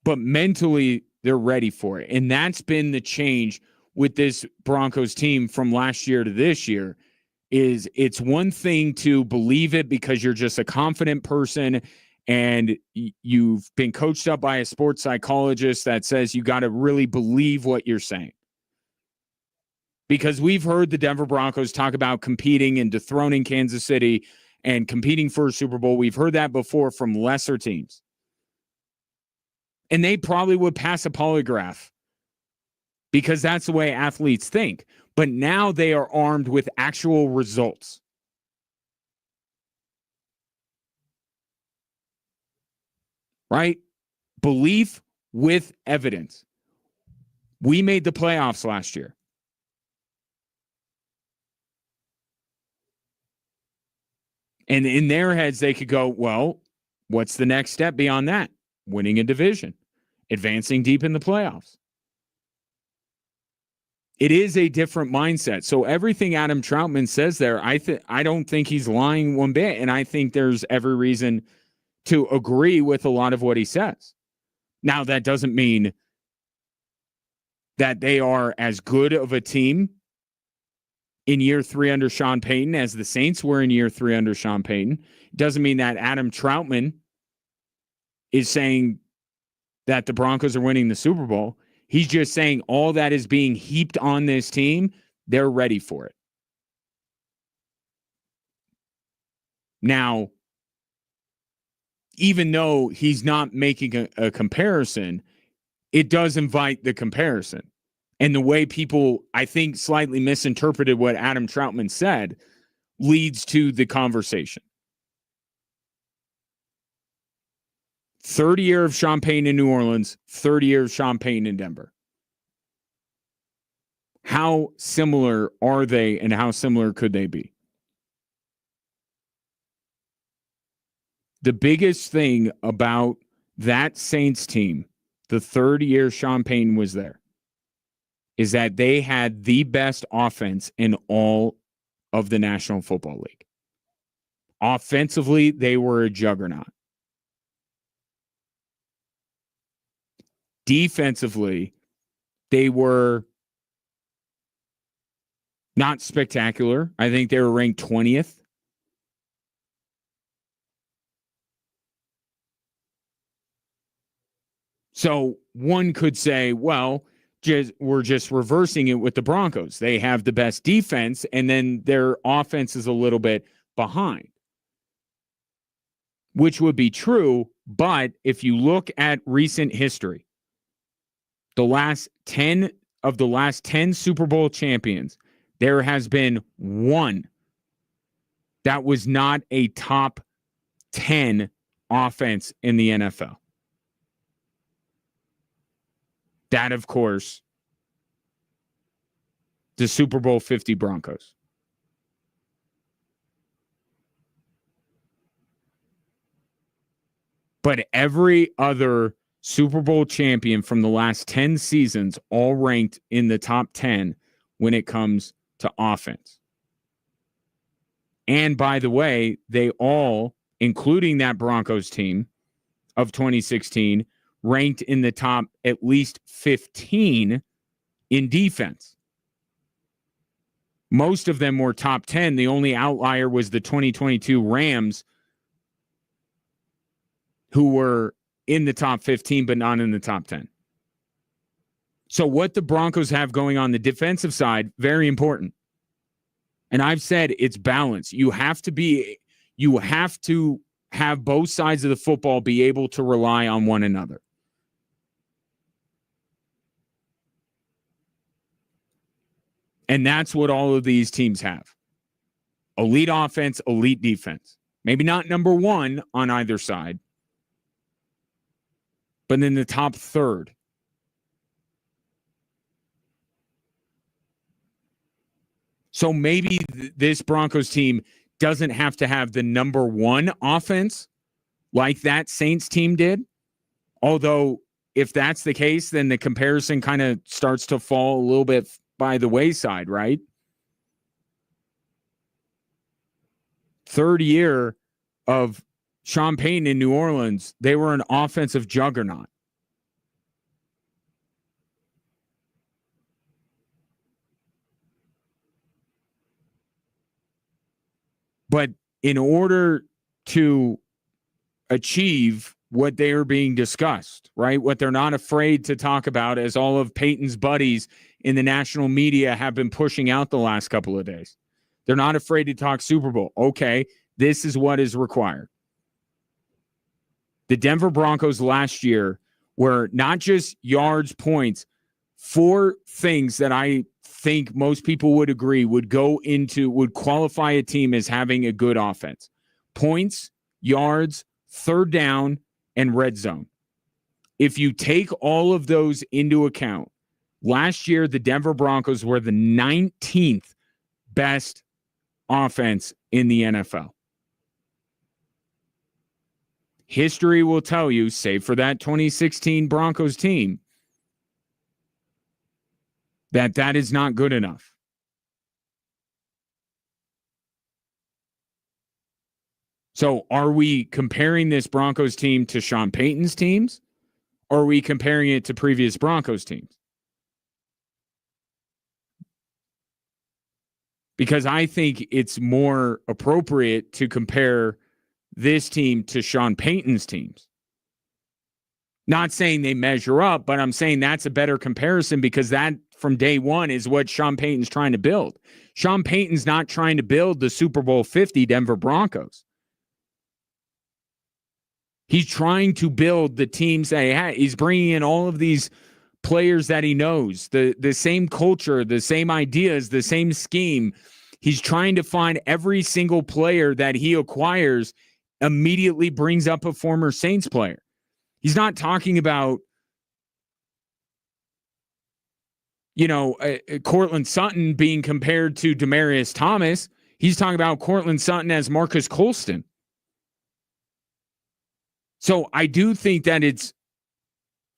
But mentally, they're ready for it. And that's been the change with this Broncos team from last year to this year. Is it's one thing to believe it because you're just a confident person and you've been coached up by a sports psychologist that says you got to really believe what you're saying. Because we've heard the Denver Broncos talk about competing and dethroning Kansas City and competing for a Super Bowl. We've heard that before from lesser teams. And they probably would pass a polygraph because that's the way athletes think. But now they are armed with actual results. Right? Belief with evidence. We made the playoffs last year. And in their heads, they could go, well, what's the next step beyond that? Winning a division, advancing deep in the playoffs. It is a different mindset. So everything Adam Troutman says there, I don't think he's lying one bit. And I think there's every reason to agree with a lot of what he says. Now, that doesn't mean that they are as good of a team in year 3 under Sean Payton as the Saints were in year 3 under Sean Payton. It doesn't mean that Adam Troutman is saying that the Broncos are winning the Super Bowl. He's just saying all that is being heaped on this team, they're ready for it. Now, even though he's not making a comparison, it does invite the comparison. And the way people, I think, slightly misinterpreted what Adam Troutman said leads to the conversation. Third year of Sean Payton in New Orleans, third year of Sean Payton in Denver. How similar are they and how similar could they be? the biggest thing about that Saints team, the third year Sean Payton was there, is that they had the best offense in all of the National Football League. Offensively, they were a juggernaut. Defensively, they were not spectacular. I think they were ranked 20th. So one could say, well, we're just reversing it with the Broncos. They have the best defense, and then their offense is a little bit behind, which would be true. But if you look at recent history, the last 10 Super Bowl champions, there has been one that was not a top 10 offense in the NFL. That, of course, the Super Bowl 50 Broncos. But every other Super Bowl champion from the last 10 seasons all ranked in the top 10 when it comes to offense. And by the way, they all, including that Broncos team of 2016, ranked in the top at least 15 in defense. Most of them were top 10. The only outlier was the 2022 Rams, who were in the top 15, but not in the top 10. So what the Broncos have going on the defensive side, very important. And I've said it's balance. You have to have both sides of the football be able to rely on one another. And that's what all of these teams have. Elite offense, elite defense. Maybe not number one on either side, but in the top third. So maybe this Broncos team doesn't have to have the number one offense like that Saints team did. Although, if that's the case, then the comparison kind of starts to fall a little bit by the wayside, right? Third year of Sean Payton in New Orleans, they were an offensive juggernaut. But in order to achieve what they are being discussed, right? What they're not afraid to talk about, as all of Peyton's buddies in the national media have been pushing out the last couple of days. They're not afraid to talk Super Bowl. Okay, this is what is required. The Denver Broncos last year were not just yards, points, four things that I think most people would agree would qualify a team as having a good offense. Points, yards, third down, and red zone. If you take all of those into account, last year the Denver Broncos were the 19th best offense in the NFL. History will tell you, save for that 2016 Broncos team, that is not good enough. So are we comparing this Broncos team to Sean Payton's teams? Or are we comparing it to previous Broncos teams? Because I think it's more appropriate to compare this team to Sean Payton's teams. Not saying they measure up, but I'm saying that's a better comparison because that from day one is what Sean Payton's trying to build. Sean Payton's not trying to build the Super Bowl 50 Denver Broncos. He's trying to build the teams that he had. He's bringing in all of these players that he knows, the same culture, the same ideas, the same scheme. He's trying to find every single player that he acquires immediately brings up a former Saints player. He's not talking about, Cortland Sutton being compared to Demaryius,. Demaryius Thomas. He's talking about Cortland Sutton as Marcus Colston. So I do think that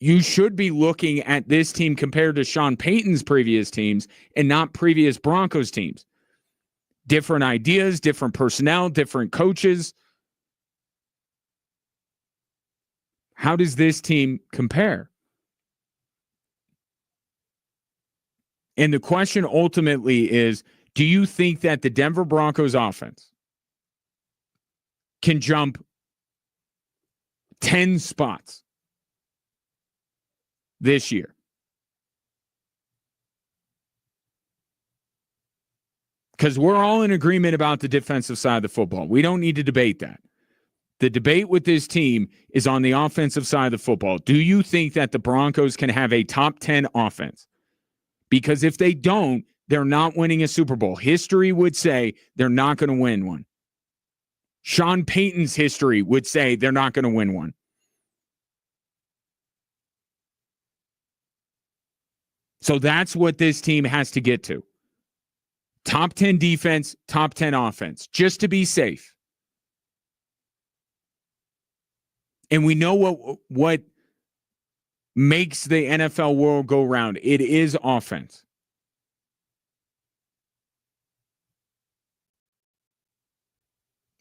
you should be looking at this team compared to Sean Payton's previous teams and not previous Broncos teams. Different ideas, different personnel, different coaches. How does this team compare? And the question ultimately is, do you think that the Denver Broncos offense can jump 10 spots this year? Because we're all in agreement about the defensive side of the football. We don't need to debate that. The debate with this team is on the offensive side of the football. Do you think that the Broncos can have a top 10 offense? Because if they don't, they're not winning a Super Bowl. History would say they're not going to win one. Sean Payton's history would say they're not going to win one. So that's what this team has to get to. Top 10 defense, top 10 offense, just to be safe. And we know what makes the NFL world go round. It is offense.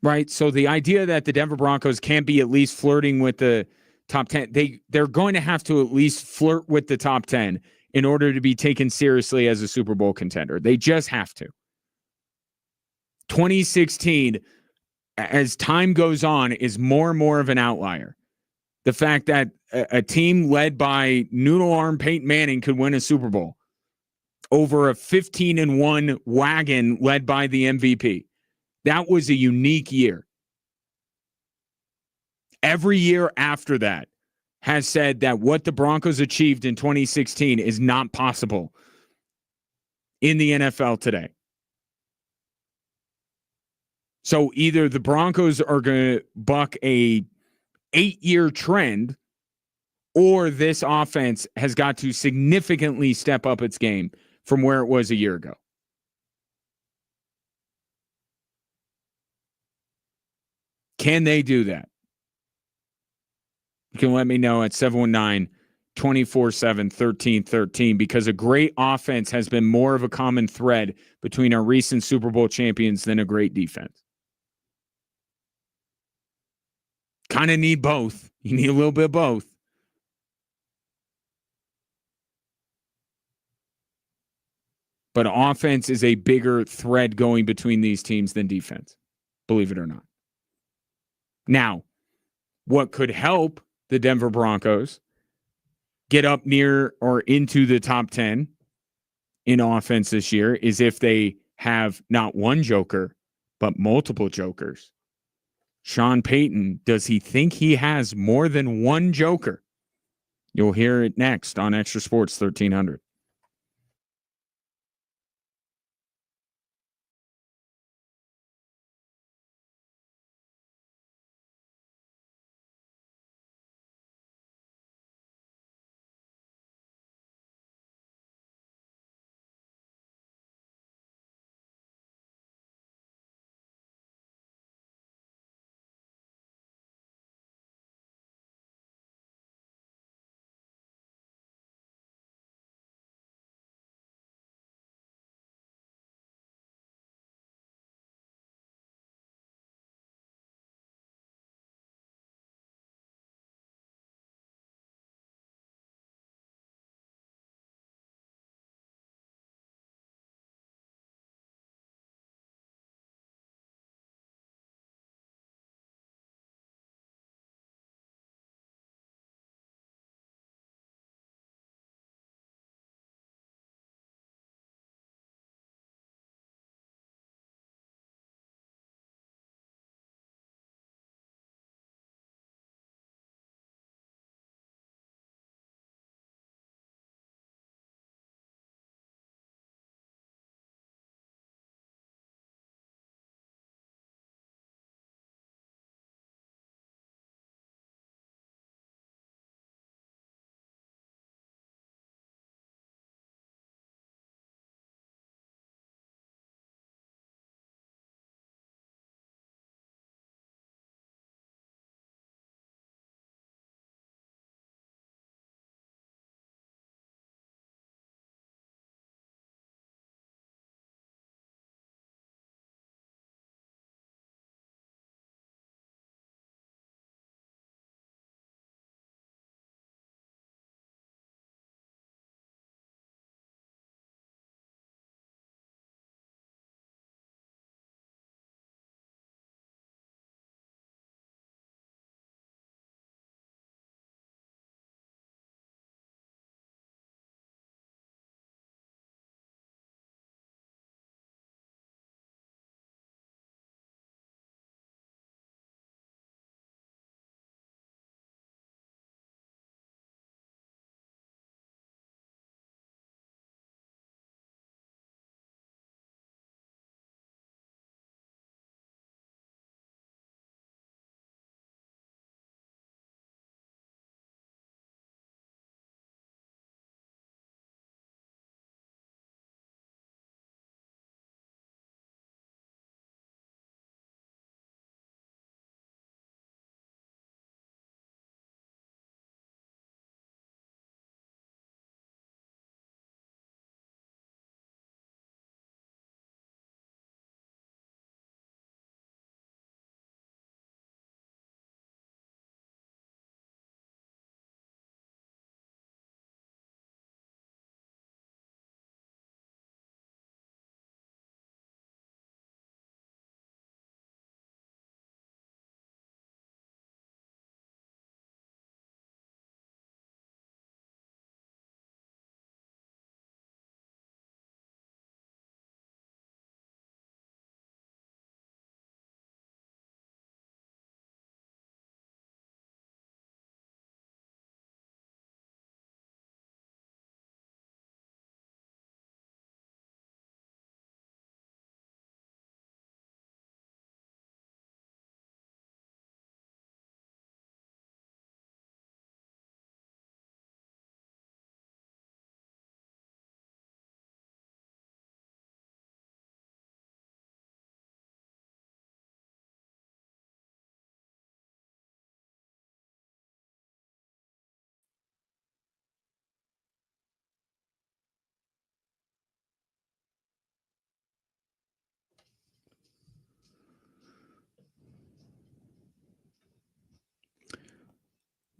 Right? So the idea that the Denver Broncos can't be at least flirting with the top 10, they're going to have to at least flirt with the top 10 in order to be taken seriously as a Super Bowl contender. They just have to. 2016, as time goes on, is more and more of an outlier. The fact that a team led by noodle arm Peyton Manning could win a Super Bowl over a 15-1 wagon led by the MVP. That was a unique year. Every year after that has said that what the Broncos achieved in 2016 is not possible in the NFL today. So either the Broncos are going to buck a 8-year trend, or this offense has got to significantly step up its game from where it was a year ago. Can they do that? You can let me know at 719-247-1313, because a great offense has been more of a common thread between our recent Super Bowl champions than a great defense. Kind of need both. You need a little bit of both. But offense is a bigger thread going between these teams than defense, believe it or not. Now, what could help the Denver Broncos get up near or into the top 10 in offense this year is if they have not one joker, but multiple jokers. Sean Payton, does he think he has more than one joker? You'll hear it next on Extra Sports 1300.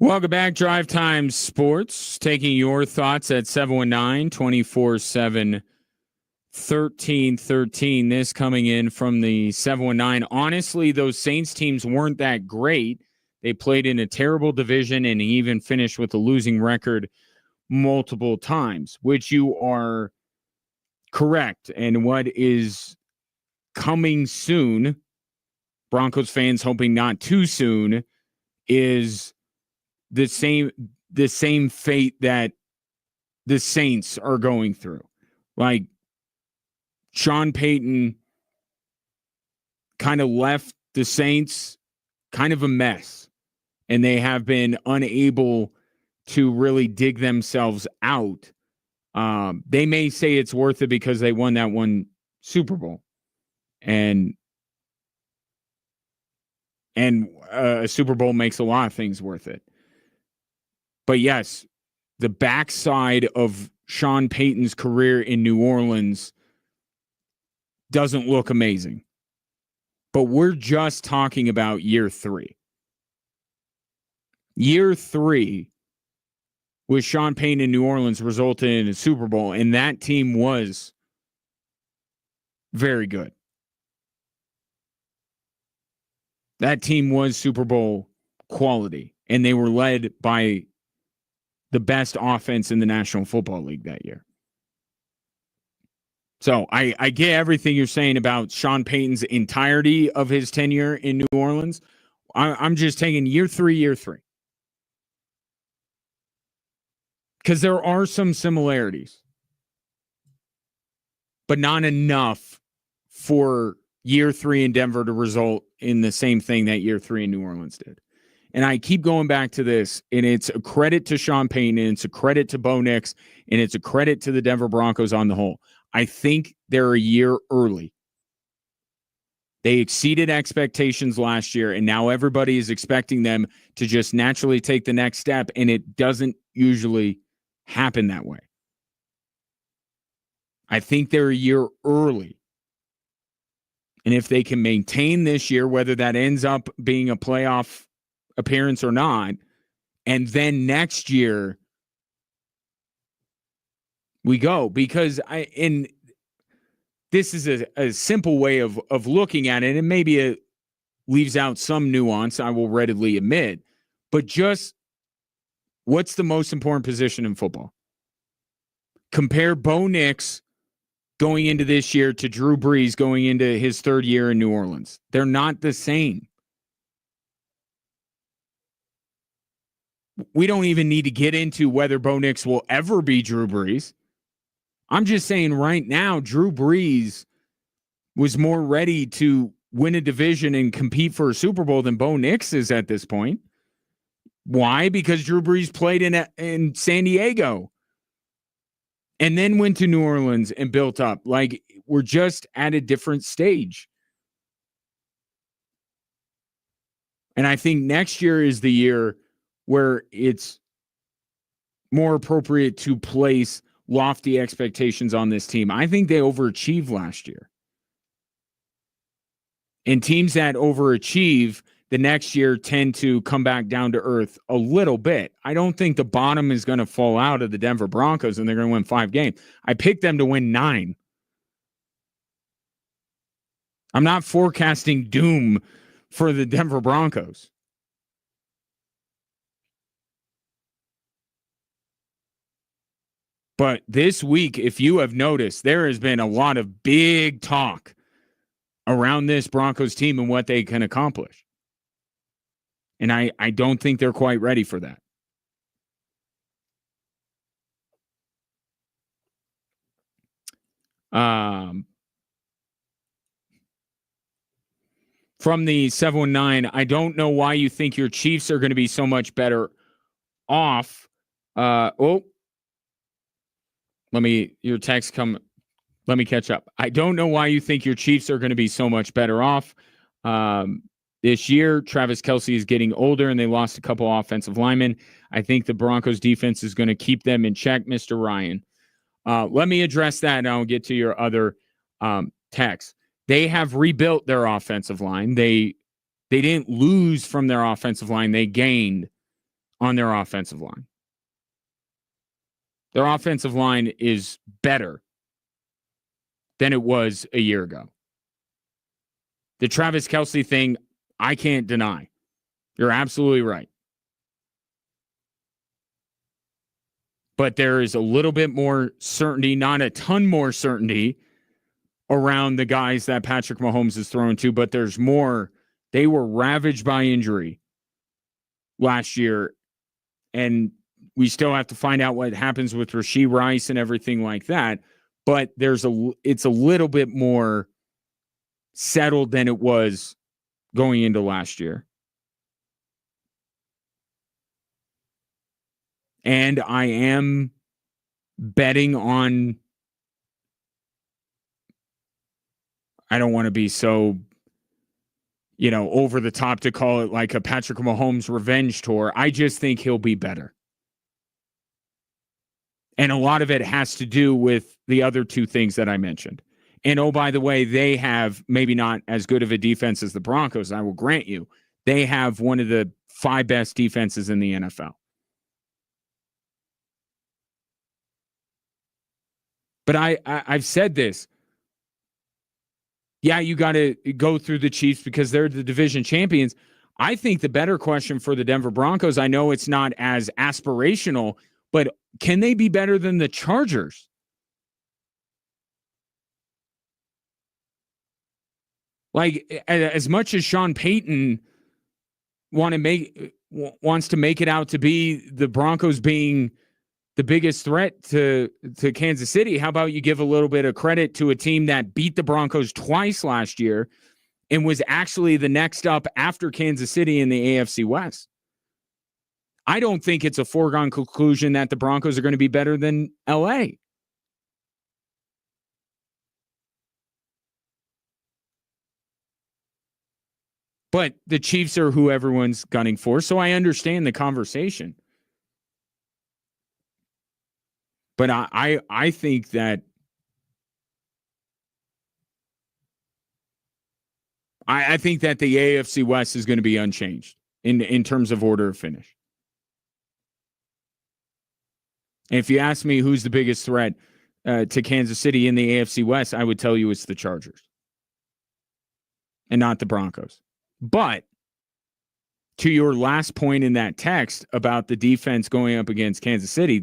Welcome back, Drive Time Sports. Taking your thoughts at 719-247-1313. This coming in from the 719. Honestly, those Saints teams weren't that great. They played in a terrible division and even finished with a losing record multiple times, which you are correct. And what is coming soon, Broncos fans hoping not too soon, is the same fate that the Saints are going through. Like, Sean Payton kind of left the Saints kind of a mess, and they have been unable to really dig themselves out. They may say it's worth it because they won that one Super Bowl, and a Super Bowl makes a lot of things worth it. But yes, the backside of Sean Payton's career in New Orleans doesn't look amazing. But we're just talking about year 3. Year 3 with Sean Payton in New Orleans resulted in a Super Bowl, and that team was very good. That team was Super Bowl quality, and they were led by the best offense in the National Football League that year. So I get everything you're saying about Sean Payton's entirety of his tenure in New Orleans. I'm just taking year 3. Because there are some similarities, but not enough for year 3 in Denver to result in the same thing that year 3 in New Orleans did. And I keep going back to this, and it's a credit to Sean Payton, and it's a credit to Bo Nix, and it's a credit to the Denver Broncos on the whole. I think they're a year early. They exceeded expectations last year, and now everybody is expecting them to just naturally take the next step, and it doesn't usually happen that way. I think they're a year early. And if they can maintain this year, whether that ends up being a playoff appearance or not, and then next year we go, because this is a simple way of looking at it, and maybe it leaves out some nuance, I will readily admit, but just what's the most important position in football? Compare Bo Nix going into this year to Drew Brees going into his 3rd year in New Orleans. They're not the same. We don't even need to get into whether Bo Nix will ever be Drew Brees. I'm just saying right now, Drew Brees was more ready to win a division and compete for a Super Bowl than Bo Nix is at this point. Why? Because Drew Brees played in San Diego and then went to New Orleans and built up. Like, we're just at a different stage. And I think next year is the year where it's more appropriate to place lofty expectations on this team. I think they overachieved last year. And teams that overachieve the next year tend to come back down to earth a little bit. I don't think the bottom is going to fall out of the Denver Broncos and they're going to win 5 games. I picked them to win 9. I'm not forecasting doom for the Denver Broncos. But this week, if you have noticed, there has been a lot of big talk around this Broncos team and what they can accomplish. And I don't think they're quite ready for that. From the 719, I don't know why you think your Chiefs are going to be so much better off. Your text come. Let me catch up. I don't know why you think your Chiefs are going to be so much better off. This year, Travis Kelce is getting older and they lost a couple offensive linemen. I think the Broncos defense is going to keep them in check, Mr. Ryan. Let me address that and I'll get to your other text. They have rebuilt their offensive line. They didn't lose from their offensive line. They gained on their offensive line. Their offensive line is better than it was a year ago. The Travis Kelce thing, I can't deny. You're absolutely right. But there is a little bit more certainty, not a ton more certainty around the guys that Patrick Mahomes is throwing to, but there's more. They were ravaged by injury last year, and we still have to find out what happens with Rashee Rice and everything like that. But it's a little bit more settled than it was going into last year. And I am betting on, I don't want to be so, over the top to call it like a Patrick Mahomes revenge tour. I just think he'll be better. And a lot of it has to do with the other two things that I mentioned. And oh, by the way, they have maybe not as good of a defense as the Broncos, I will grant you. They have one of the 5 best defenses in the NFL. But I've said this. Yeah, you got to go through the Chiefs because they're the division champions. I think the better question for the Denver Broncos, I know it's not as aspirational, but can they be better than the Chargers? Like, as much as Sean Payton wants to make it out to be the Broncos being the biggest threat to Kansas City, how about you give a little bit of credit to a team that beat the Broncos twice last year and was actually the next up after Kansas City in the AFC West? I don't think it's a foregone conclusion that the Broncos are going to be better than LA. But the Chiefs are who everyone's gunning for, so I understand the conversation. But I think that I think that the AFC West is going to be unchanged in terms of order of finish. And if you ask me who's the biggest threat to Kansas City in the AFC West, I would tell you it's the Chargers and not the Broncos. But to your last point in that text about the defense going up against Kansas City,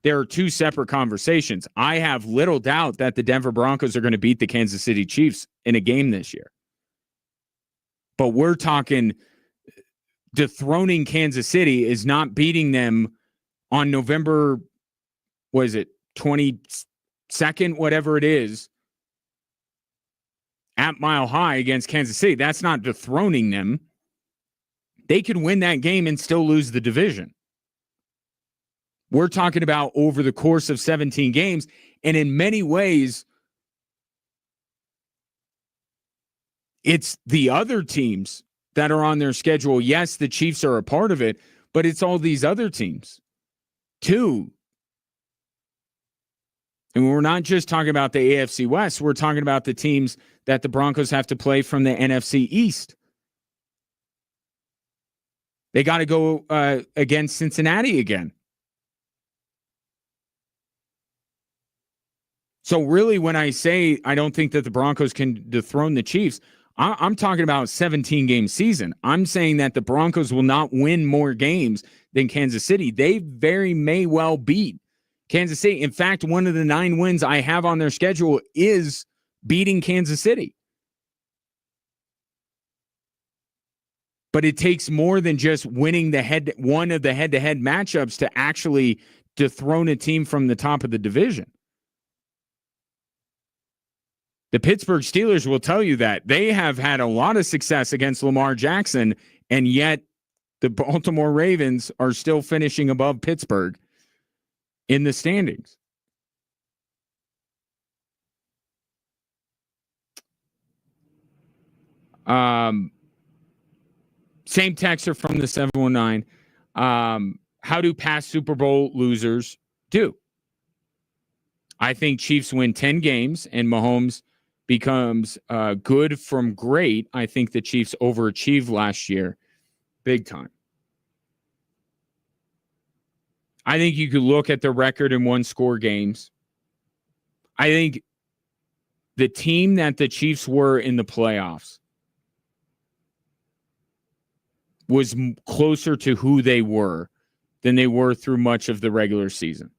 there are two separate conversations. I have little doubt that the Denver Broncos are going to beat the Kansas City Chiefs in a game this year. But we're talking dethroning Kansas City is not beating them on November, 22nd, whatever it is, at Mile High against Kansas City. That's not dethroning them. They could win that game and still lose the division. We're talking about over the course of 17 games, and in many ways, it's the other teams that are on their schedule. Yes, the Chiefs are a part of it, but it's all these other teams, too. And we're not just talking about the AFC West. We're talking about the teams that the Broncos have to play from the NFC East. They got to go against Cincinnati again. So really, when I say I don't think that the Broncos can dethrone the Chiefs, I'm talking about a 17-game season. I'm saying that the Broncos will not win more games than Kansas City. They very may well beat Kansas City. In fact, one of the 9 wins I have on their schedule is beating Kansas City. But it takes more than just winning one of the head-to-head matchups to actually dethrone a team from the top of the division. The Pittsburgh Steelers will tell you that. They have had a lot of success against Lamar Jackson, and yet the Baltimore Ravens are still finishing above Pittsburgh in the standings. Same texter from the 719. How do past Super Bowl losers do? I think Chiefs win 10 games and Mahomes becomes good from great. I think the Chiefs overachieved last year big time. I think you could look at the record in one-score games. I think the team that the Chiefs were in the playoffs was closer to who they were than they were through much of the regular season.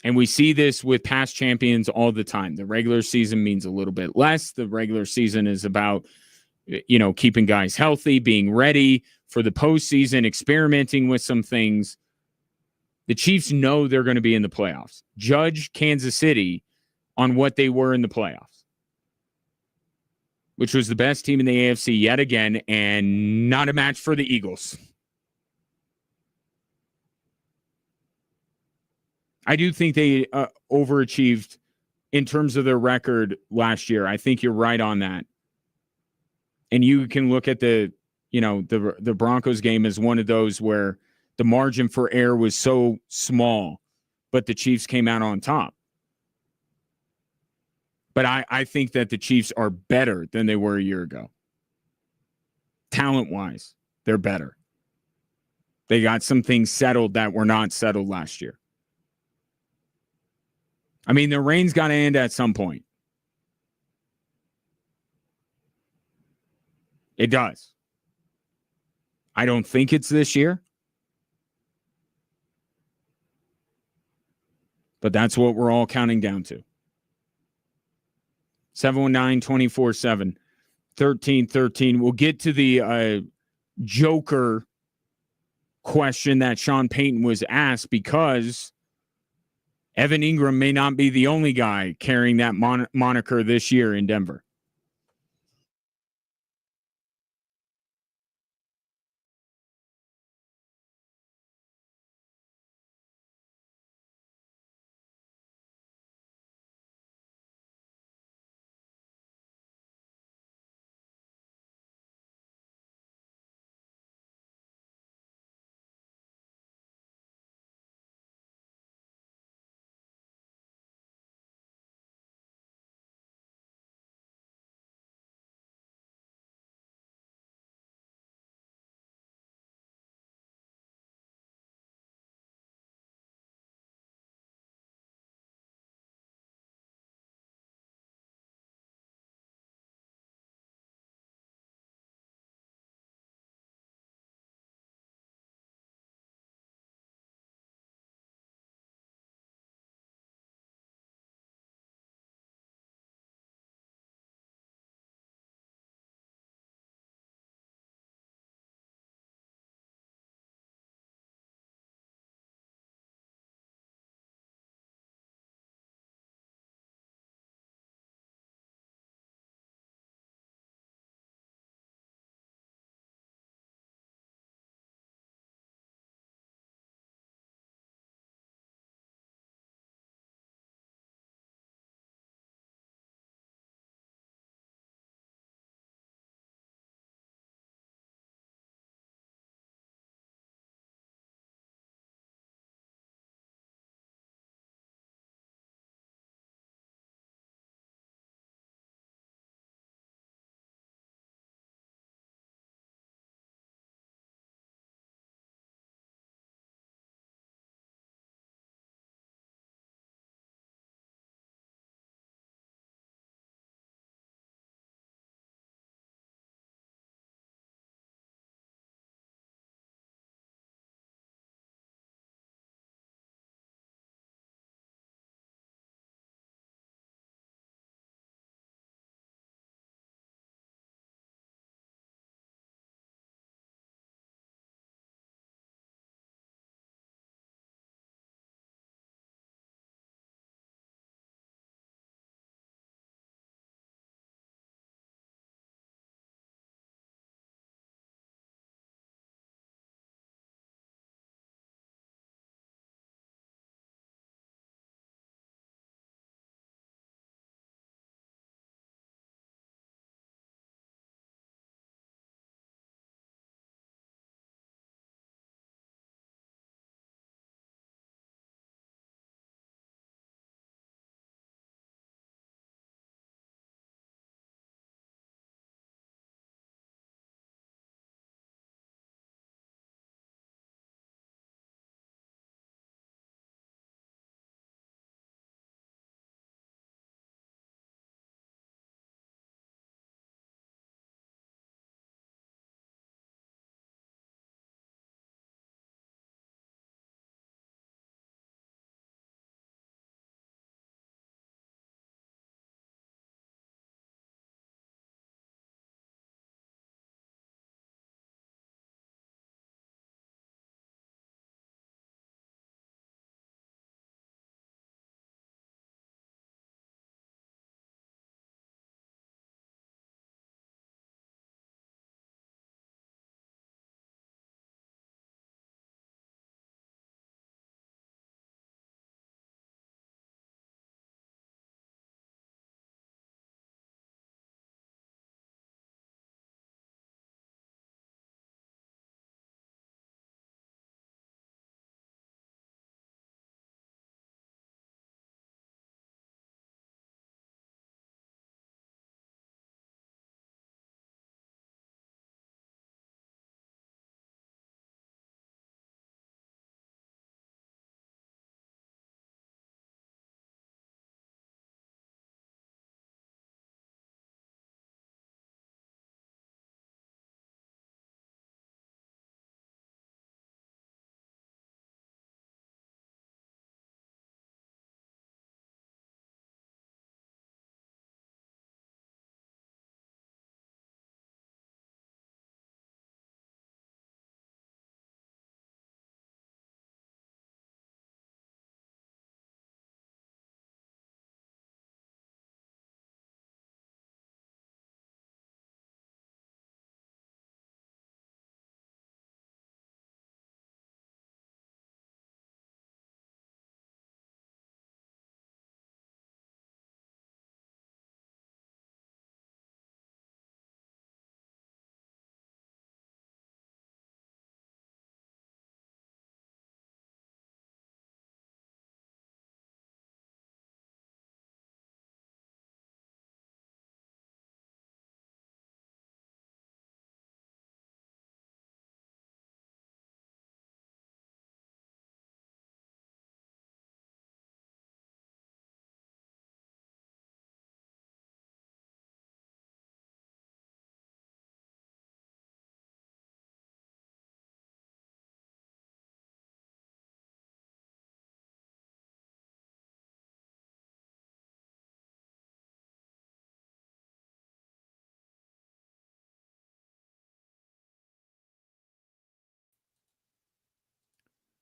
And we see this with past champions all the time. The regular season means a little bit less. The regular season is about, keeping guys healthy, being ready for the postseason, experimenting with some things. The Chiefs know they're going to be in the playoffs. Judge Kansas City on what they were in the playoffs, which was the best team in the AFC yet again, and not a match for the Eagles. I do think they overachieved in terms of their record last year. I think you're right on that. And you can look at the Broncos game as one of those where the margin for error was so small, but the Chiefs came out on top. But I think that the Chiefs are better than they were a year ago. Talent-wise, they're better. They got some things settled that were not settled last year. I mean, the rain's got to end at some point. It does. I don't think it's this year. But that's what we're all counting down to. 719-24-7, 1313. We'll get to the Joker question that Sean Payton was asked, because Evan Ingram may not be the only guy carrying that moniker this year in Denver.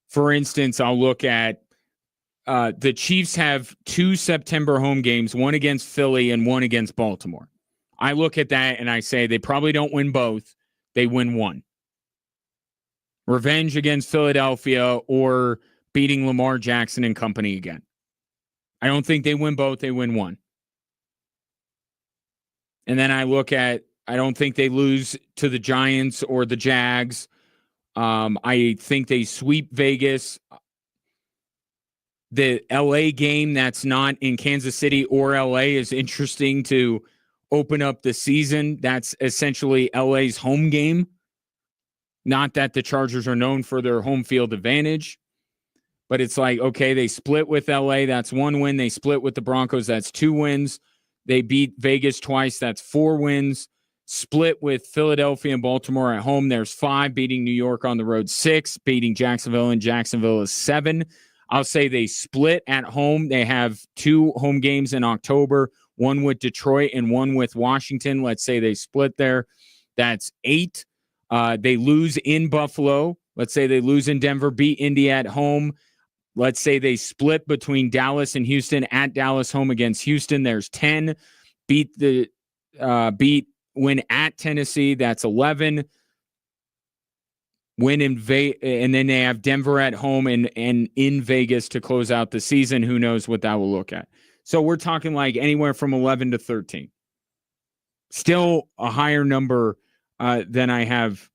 for instance, I'll look at the Chiefs have 2 September home games, one against Philly and one against Baltimore. I look at that and I say they probably don't win both. They win one. Revenge against Philadelphia or beating Lamar Jackson and company again. I don't think they win both. They win one. And then I look at, I don't think they lose to the Giants or the Jags. I think they sweep Vegas. The LA game that's not in Kansas City or LA is interesting to open up the season. That's essentially LA's home game. Not that the Chargers are known for their home field advantage, but it's like, okay, they split with LA. That's 1 win. They split with the Broncos. That's 2 wins. They beat Vegas twice. That's 4 wins. Split with Philadelphia and Baltimore at home. There's 5. Beating New York on the road, 6. Beating Jacksonville, and Jacksonville is 7. I'll say they split at home. They have 2 home games in October, 1 with Detroit and 1 with Washington. Let's say they split there. That's 8. They lose in Buffalo. Let's say they lose in Denver, beat Indy at home. Let's say they split between Dallas and Houston, at Dallas, home against Houston. There's 10. Win at Tennessee. That's 11. Win in and then they have Denver at home and in Vegas to close out the season. Who knows what that will look at? So we're talking like anywhere from 11 to 13. Still a higher number than I have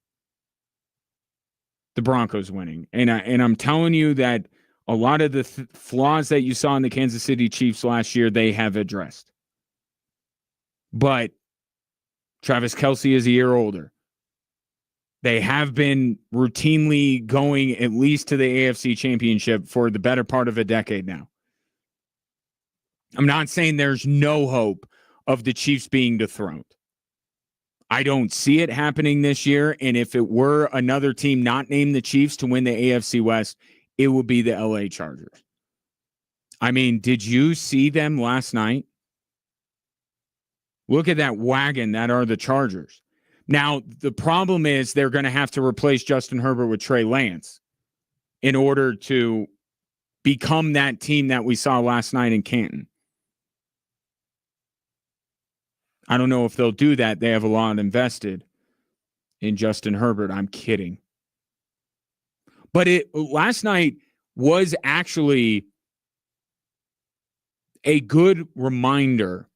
the Broncos winning. And I'm telling you that a lot of the flaws that you saw in the Kansas City Chiefs last year, they have addressed. But Travis Kelce is a year older. They have been routinely going at least to the AFC Championship for the better part of a decade now. I'm not saying there's no hope of the Chiefs being dethroned. I don't see it happening this year, and if it were another team not named the Chiefs to win the AFC West, it would be the LA Chargers. I mean, did you see them last night? Look at that wagon that are the Chargers. Now, the problem is they're going to have to replace Justin Herbert with Trey Lance in order to become that team that we saw last night in Canton. I don't know if they'll do that. They have a lot invested in Justin Herbert. I'm kidding. But last night was actually a good reminder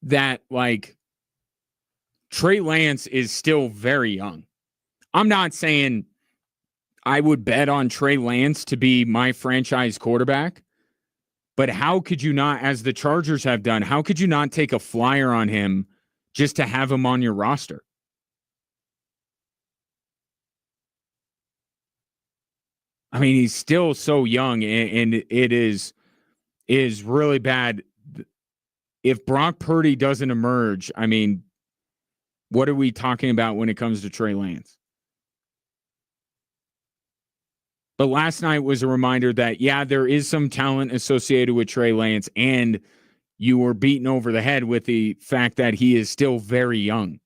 that, like, Trey Lance is still very young. I'm not saying I would bet on Trey Lance to be my franchise quarterback, but how could you not, as the Chargers have done, how could you not take a flyer on him just to have him on your roster? I mean, he's still so young, and it is really bad. If Brock Purdy doesn't emerge, I mean, what are we talking about when it comes to Trey Lance? But last night was a reminder that, yeah, there is some talent associated with Trey Lance, and you were beaten over the head with the fact that he is still very young.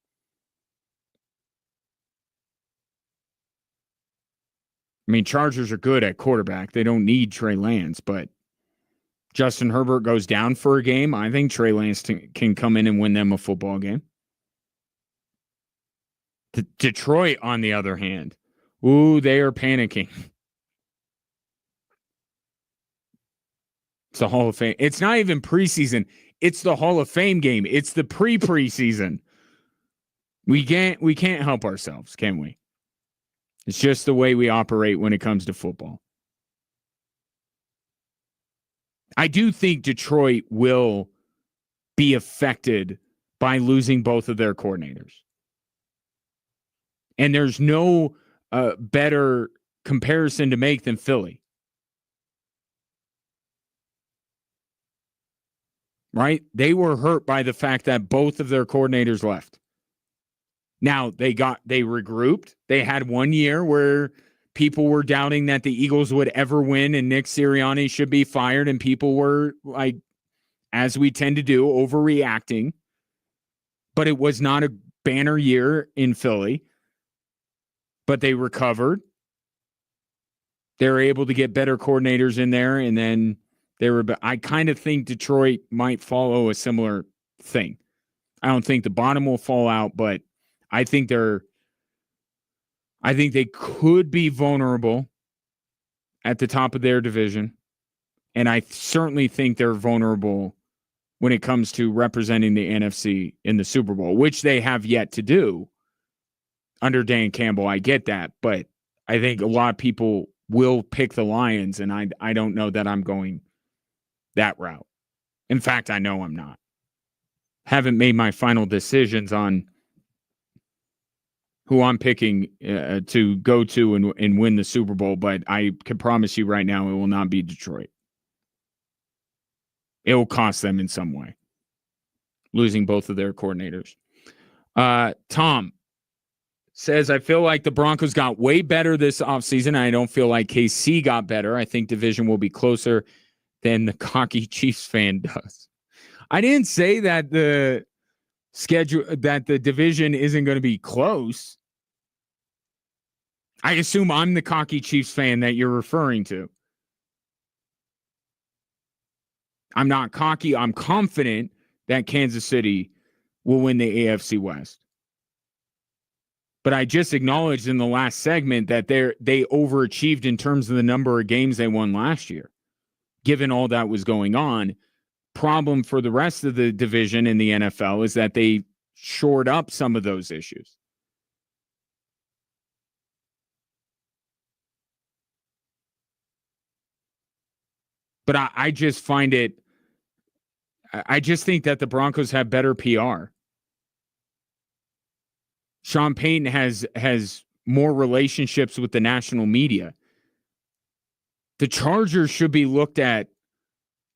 I mean, Chargers are good at quarterback. They don't need Trey Lance, but Justin Herbert goes down for a game. I think Trey Lance can come in and win them a football game. Detroit, on the other hand, ooh, they are panicking. It's the Hall of Fame. It's not even preseason. It's the Hall of Fame game. It's the preseason. We can't help ourselves, can we? It's just the way we operate when it comes to football. I do think Detroit will be affected by losing both of their coordinators. And there's no better comparison to make than Philly. Right? They were hurt by the fact that both of their coordinators left. Now, they regrouped. They had 1 year where people were doubting that the Eagles would ever win and Nick Sirianni should be fired, and people were, like, as we tend to do, overreacting. But it was not a banner year in Philly. But they recovered. they're able to get better coordinators in there, and then I kind of think Detroit might follow a similar thing. I don't think the bottom will fall out, but I think they could be vulnerable at the top of their division. And I certainly think they're vulnerable when it comes to representing the NFC in the Super Bowl, which they have yet to do under Dan Campbell. I get that, but I think a lot of people will pick the Lions, and I don't know that I'm going that route. In fact, I know I'm not. Haven't made my final decisions on who I'm picking to go to and win the Super Bowl, but I can promise you right now it will not be Detroit. It will cost them in some way, losing both of their coordinators. Tom says, I feel like the Broncos got way better this offseason. I don't feel like KC got better. I think division will be closer than the cocky Chiefs fan does. I didn't say that the division isn't going to be close. I assume I'm the cocky Chiefs fan that you're referring to. I'm not cocky. I'm confident that Kansas City will win the AFC West. But I just acknowledged in the last segment that they overachieved in terms of the number of games they won last year, given all that was going on. Problem for the rest of the division in the NFL is that they shored up some of those issues. But I just find it, I just think that the Broncos have better PR. Sean Payton has more relationships with the national media. The Chargers should be looked at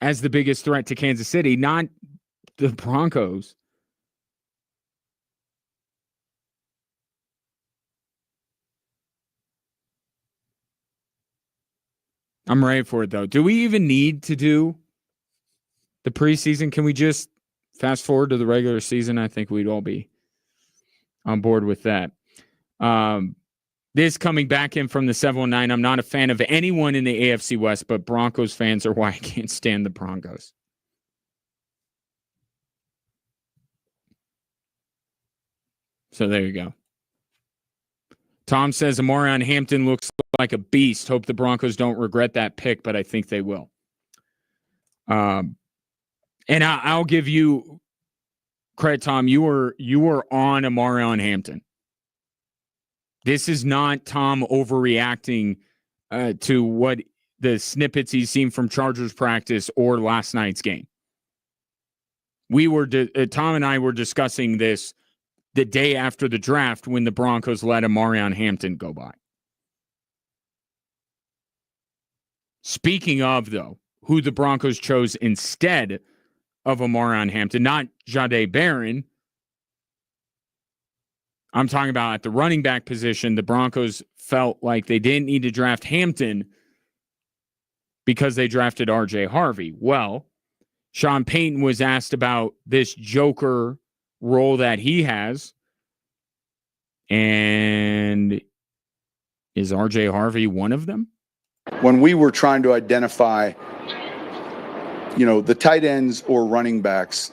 as the biggest threat to Kansas City, not the Broncos. I'm ready for it, though. Do we even need to do the preseason? Can we just fast forward to the regular season? I think we'd all be on board with that. This coming back in from the 719. I'm not a fan of anyone in the AFC West, but Broncos fans are why I can't stand the Broncos. So there you go. Tom says Amarion Hampton looks like a beast. Hope the Broncos don't regret that pick, but I think they will. And I'll give you credit, Tom. You were on Amarion Hampton. This is not Tom overreacting to what the snippets he's seen from Chargers practice or last night's game. We were Tom and I were discussing this the day after the draft when the Broncos let Amarion Hampton go by. Speaking of, though, who the Broncos chose instead of Amarion Hampton, not Jahdae Barron. I'm talking about at the running back position, the Broncos felt like they didn't need to draft Hampton because they drafted R.J. Harvey. Well, Sean Payton was asked about this joker role that he has. And is R.J. Harvey one of them? When we were trying to identify, the tight ends or running backs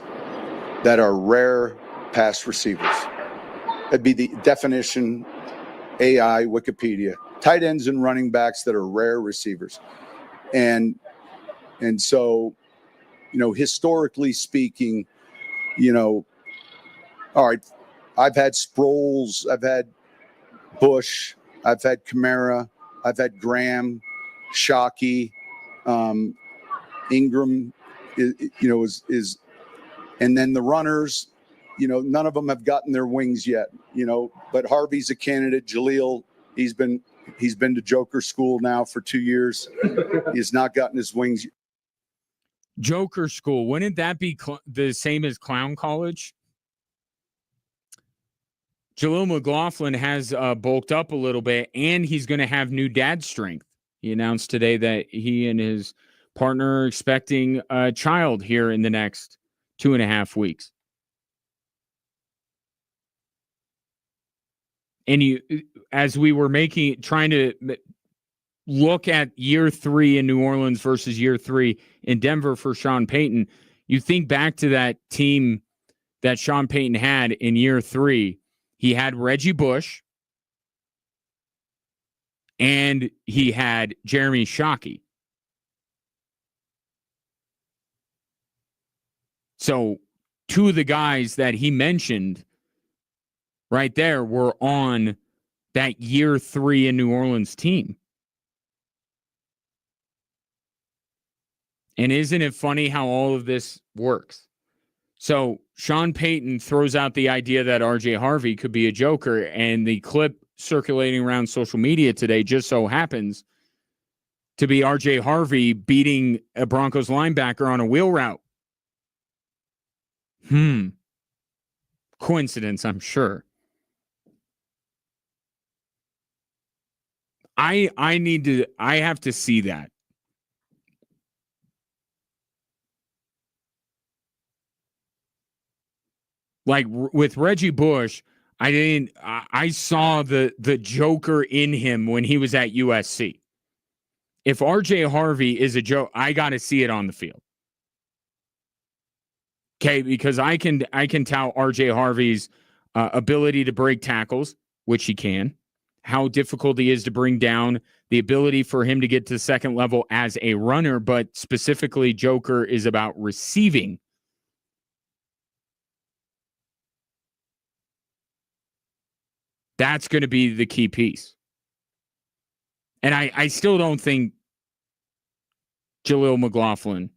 that are rare pass receivers, that'd be the definition, AI, Wikipedia. Tight ends and running backs that are rare receivers. And so, historically speaking, all right, I've had Sproles, I've had Bush, I've had Kamara, I've had Graham, Shockey, Ingram, is, and then the runners, none of them have gotten their wings yet, but Harvey's a candidate. Jaleel, he's been to Joker school now for 2 years. He has not gotten his wings. Joker school, wouldn't that be the same as clown college? Jaleel McLaughlin has bulked up a little bit, and he's going to have new dad strength. He announced today that he and his partner are expecting a child here in the next 2.5 weeks. And as we were trying to look at year 3 in New Orleans versus year 3 in Denver for Sean Payton, you think back to that team that Sean Payton had in year 3. He had Reggie Bush and he had Jeremy Shockey. So 2 of the guys that he mentioned right there were on that year 3 in New Orleans team. And isn't it funny how all of this works? So Sean Payton throws out the idea that RJ Harvey could be a joker, and the clip circulating around social media today just so happens to be RJ Harvey beating a Broncos linebacker on a wheel route. Coincidence, I'm sure. I have to see that. Like with Reggie Bush, I saw the Joker in him when he was at USC. If RJ Harvey is a joke, I got to see it on the field. Okay, because I can tout RJ Harvey's ability to break tackles, which he can, how difficult he is to bring down, the ability for him to get to the second level as a runner, but specifically Joker is about receiving. That's going to be the key piece. And I still don't think Jaleel McLaughlin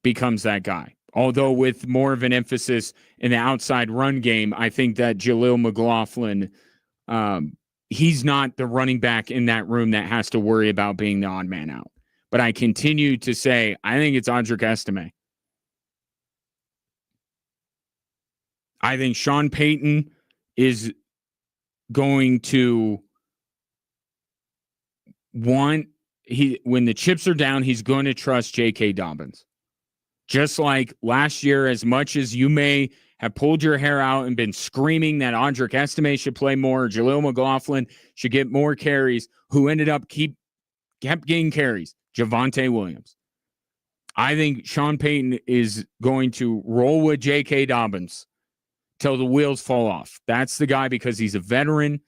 becomes that guy. Although with more of an emphasis in the outside run game, I think that Jaleel McLaughlin, he's not the running back in that room that has to worry about being the odd man out. But I continue to say, I think it's Audric Estime. I think Sean Payton is going to when the chips are down, he's going to trust J.K. Dobbins. Just like last year, as much as you may have pulled your hair out and been screaming that Audric Estime should play more, Jaleel McLaughlin should get more carries, who ended up kept getting carries, Javonte Williams. I think Sean Payton is going to roll with J.K. Dobbins till the wheels fall off. That's the guy because he's a veteran.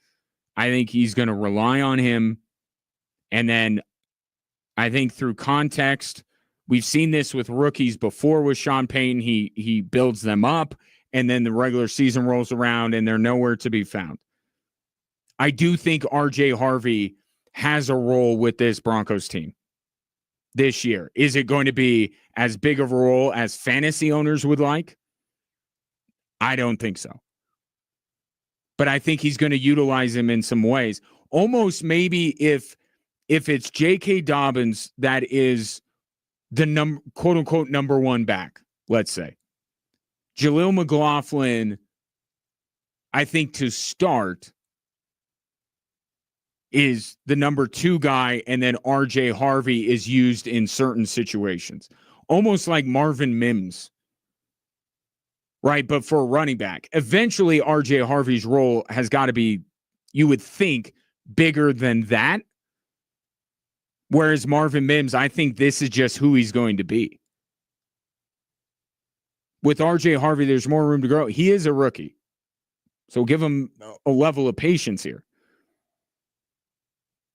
I think he's going to rely on him. And then I think through context, we've seen this with rookies before with Sean Payton. He builds them up, and then the regular season rolls around, and they're nowhere to be found. I do think RJ Harvey has a role with this Broncos team this year. Is it going to be as big of a role as fantasy owners would like? I don't think so. But I think he's going to utilize him in some ways. Almost maybe if it's J.K. Dobbins that is the quote unquote number one back, let's say. Jaleel McLaughlin, I think to start, is the number 2 guy, and then RJ Harvey is used in certain situations. Almost like Marvin Mims. Right, but for a running back. Eventually, RJ Harvey's role has got to be, you would think, bigger than that. Whereas Marvin Mims, I think this is just who he's going to be. With RJ Harvey, there's more room to grow. He is a rookie. So give him a level of patience here.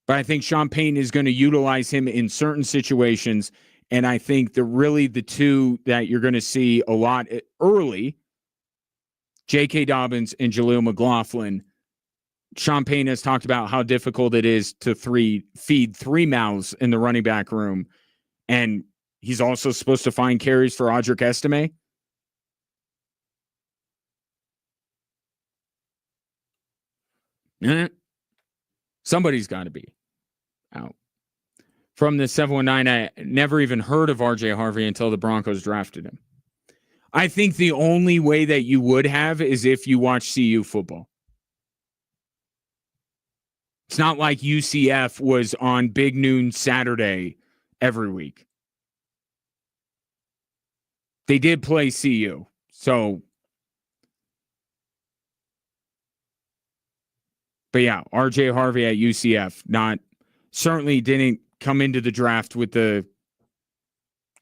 But I think Sean Payton is going to utilize him in certain situations. And I think the 2 that you're going to see a lot early, J.K. Dobbins and Jaleel McLaughlin. Sean Payton has talked about how difficult it is to feed 3 mouths in the running back room. And he's also supposed to find carries for Audric Estime. Somebody's got to be out. From the 719, I never even heard of RJ Harvey until the Broncos drafted him. I think the only way that you would have is if you watch CU football. It's not like UCF was on Big Noon Saturday every week. They did play CU. So, but yeah, RJ Harvey at UCF, not certainly didn't come into the draft with the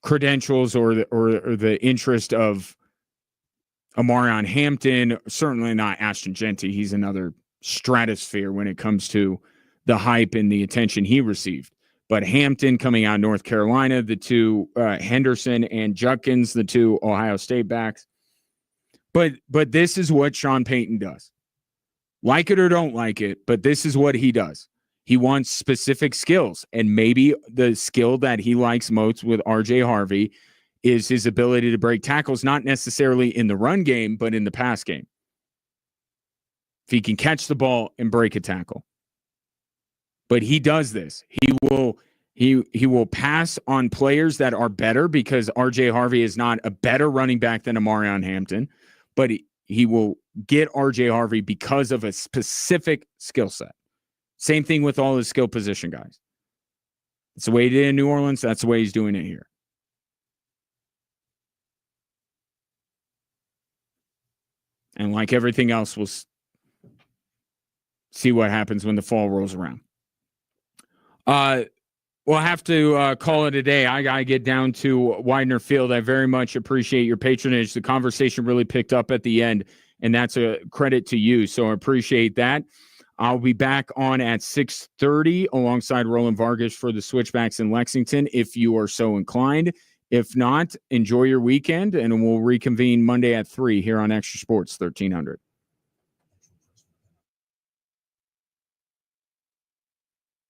credentials or the interest of Amarion Hampton, certainly not Ashton Genty. He's another stratosphere when it comes to the hype and the attention he received. But Hampton coming out of North Carolina, the two Henderson and Judkins, the two Ohio State backs. But this is what Sean Payton does. Like it or don't like it, but this is what he does. He wants specific skills, and maybe the skill that he likes most with RJ Harvey is his ability to break tackles, not necessarily in the run game, but in the pass game. If he can catch the ball and break a tackle. But he does this. He will pass on players that are better because RJ Harvey is not a better running back than Amarion Hampton, but he will get RJ Harvey because of a specific skill set. Same thing with all the skill position guys. It's the way he did in New Orleans. That's the way he's doing it here. And like everything else, we'll see what happens when the fall rolls around. We'll have to call it a day. I got to get down to Widener Field. I very much appreciate your patronage. The conversation really picked up at the end, and that's a credit to you. So I appreciate that. I'll be back on at 6:30 alongside Roland Vargas for the Switchbacks in Lexington if you are so inclined. If not, enjoy your weekend, and we'll reconvene Monday at 3 here on Extra Sports 1300.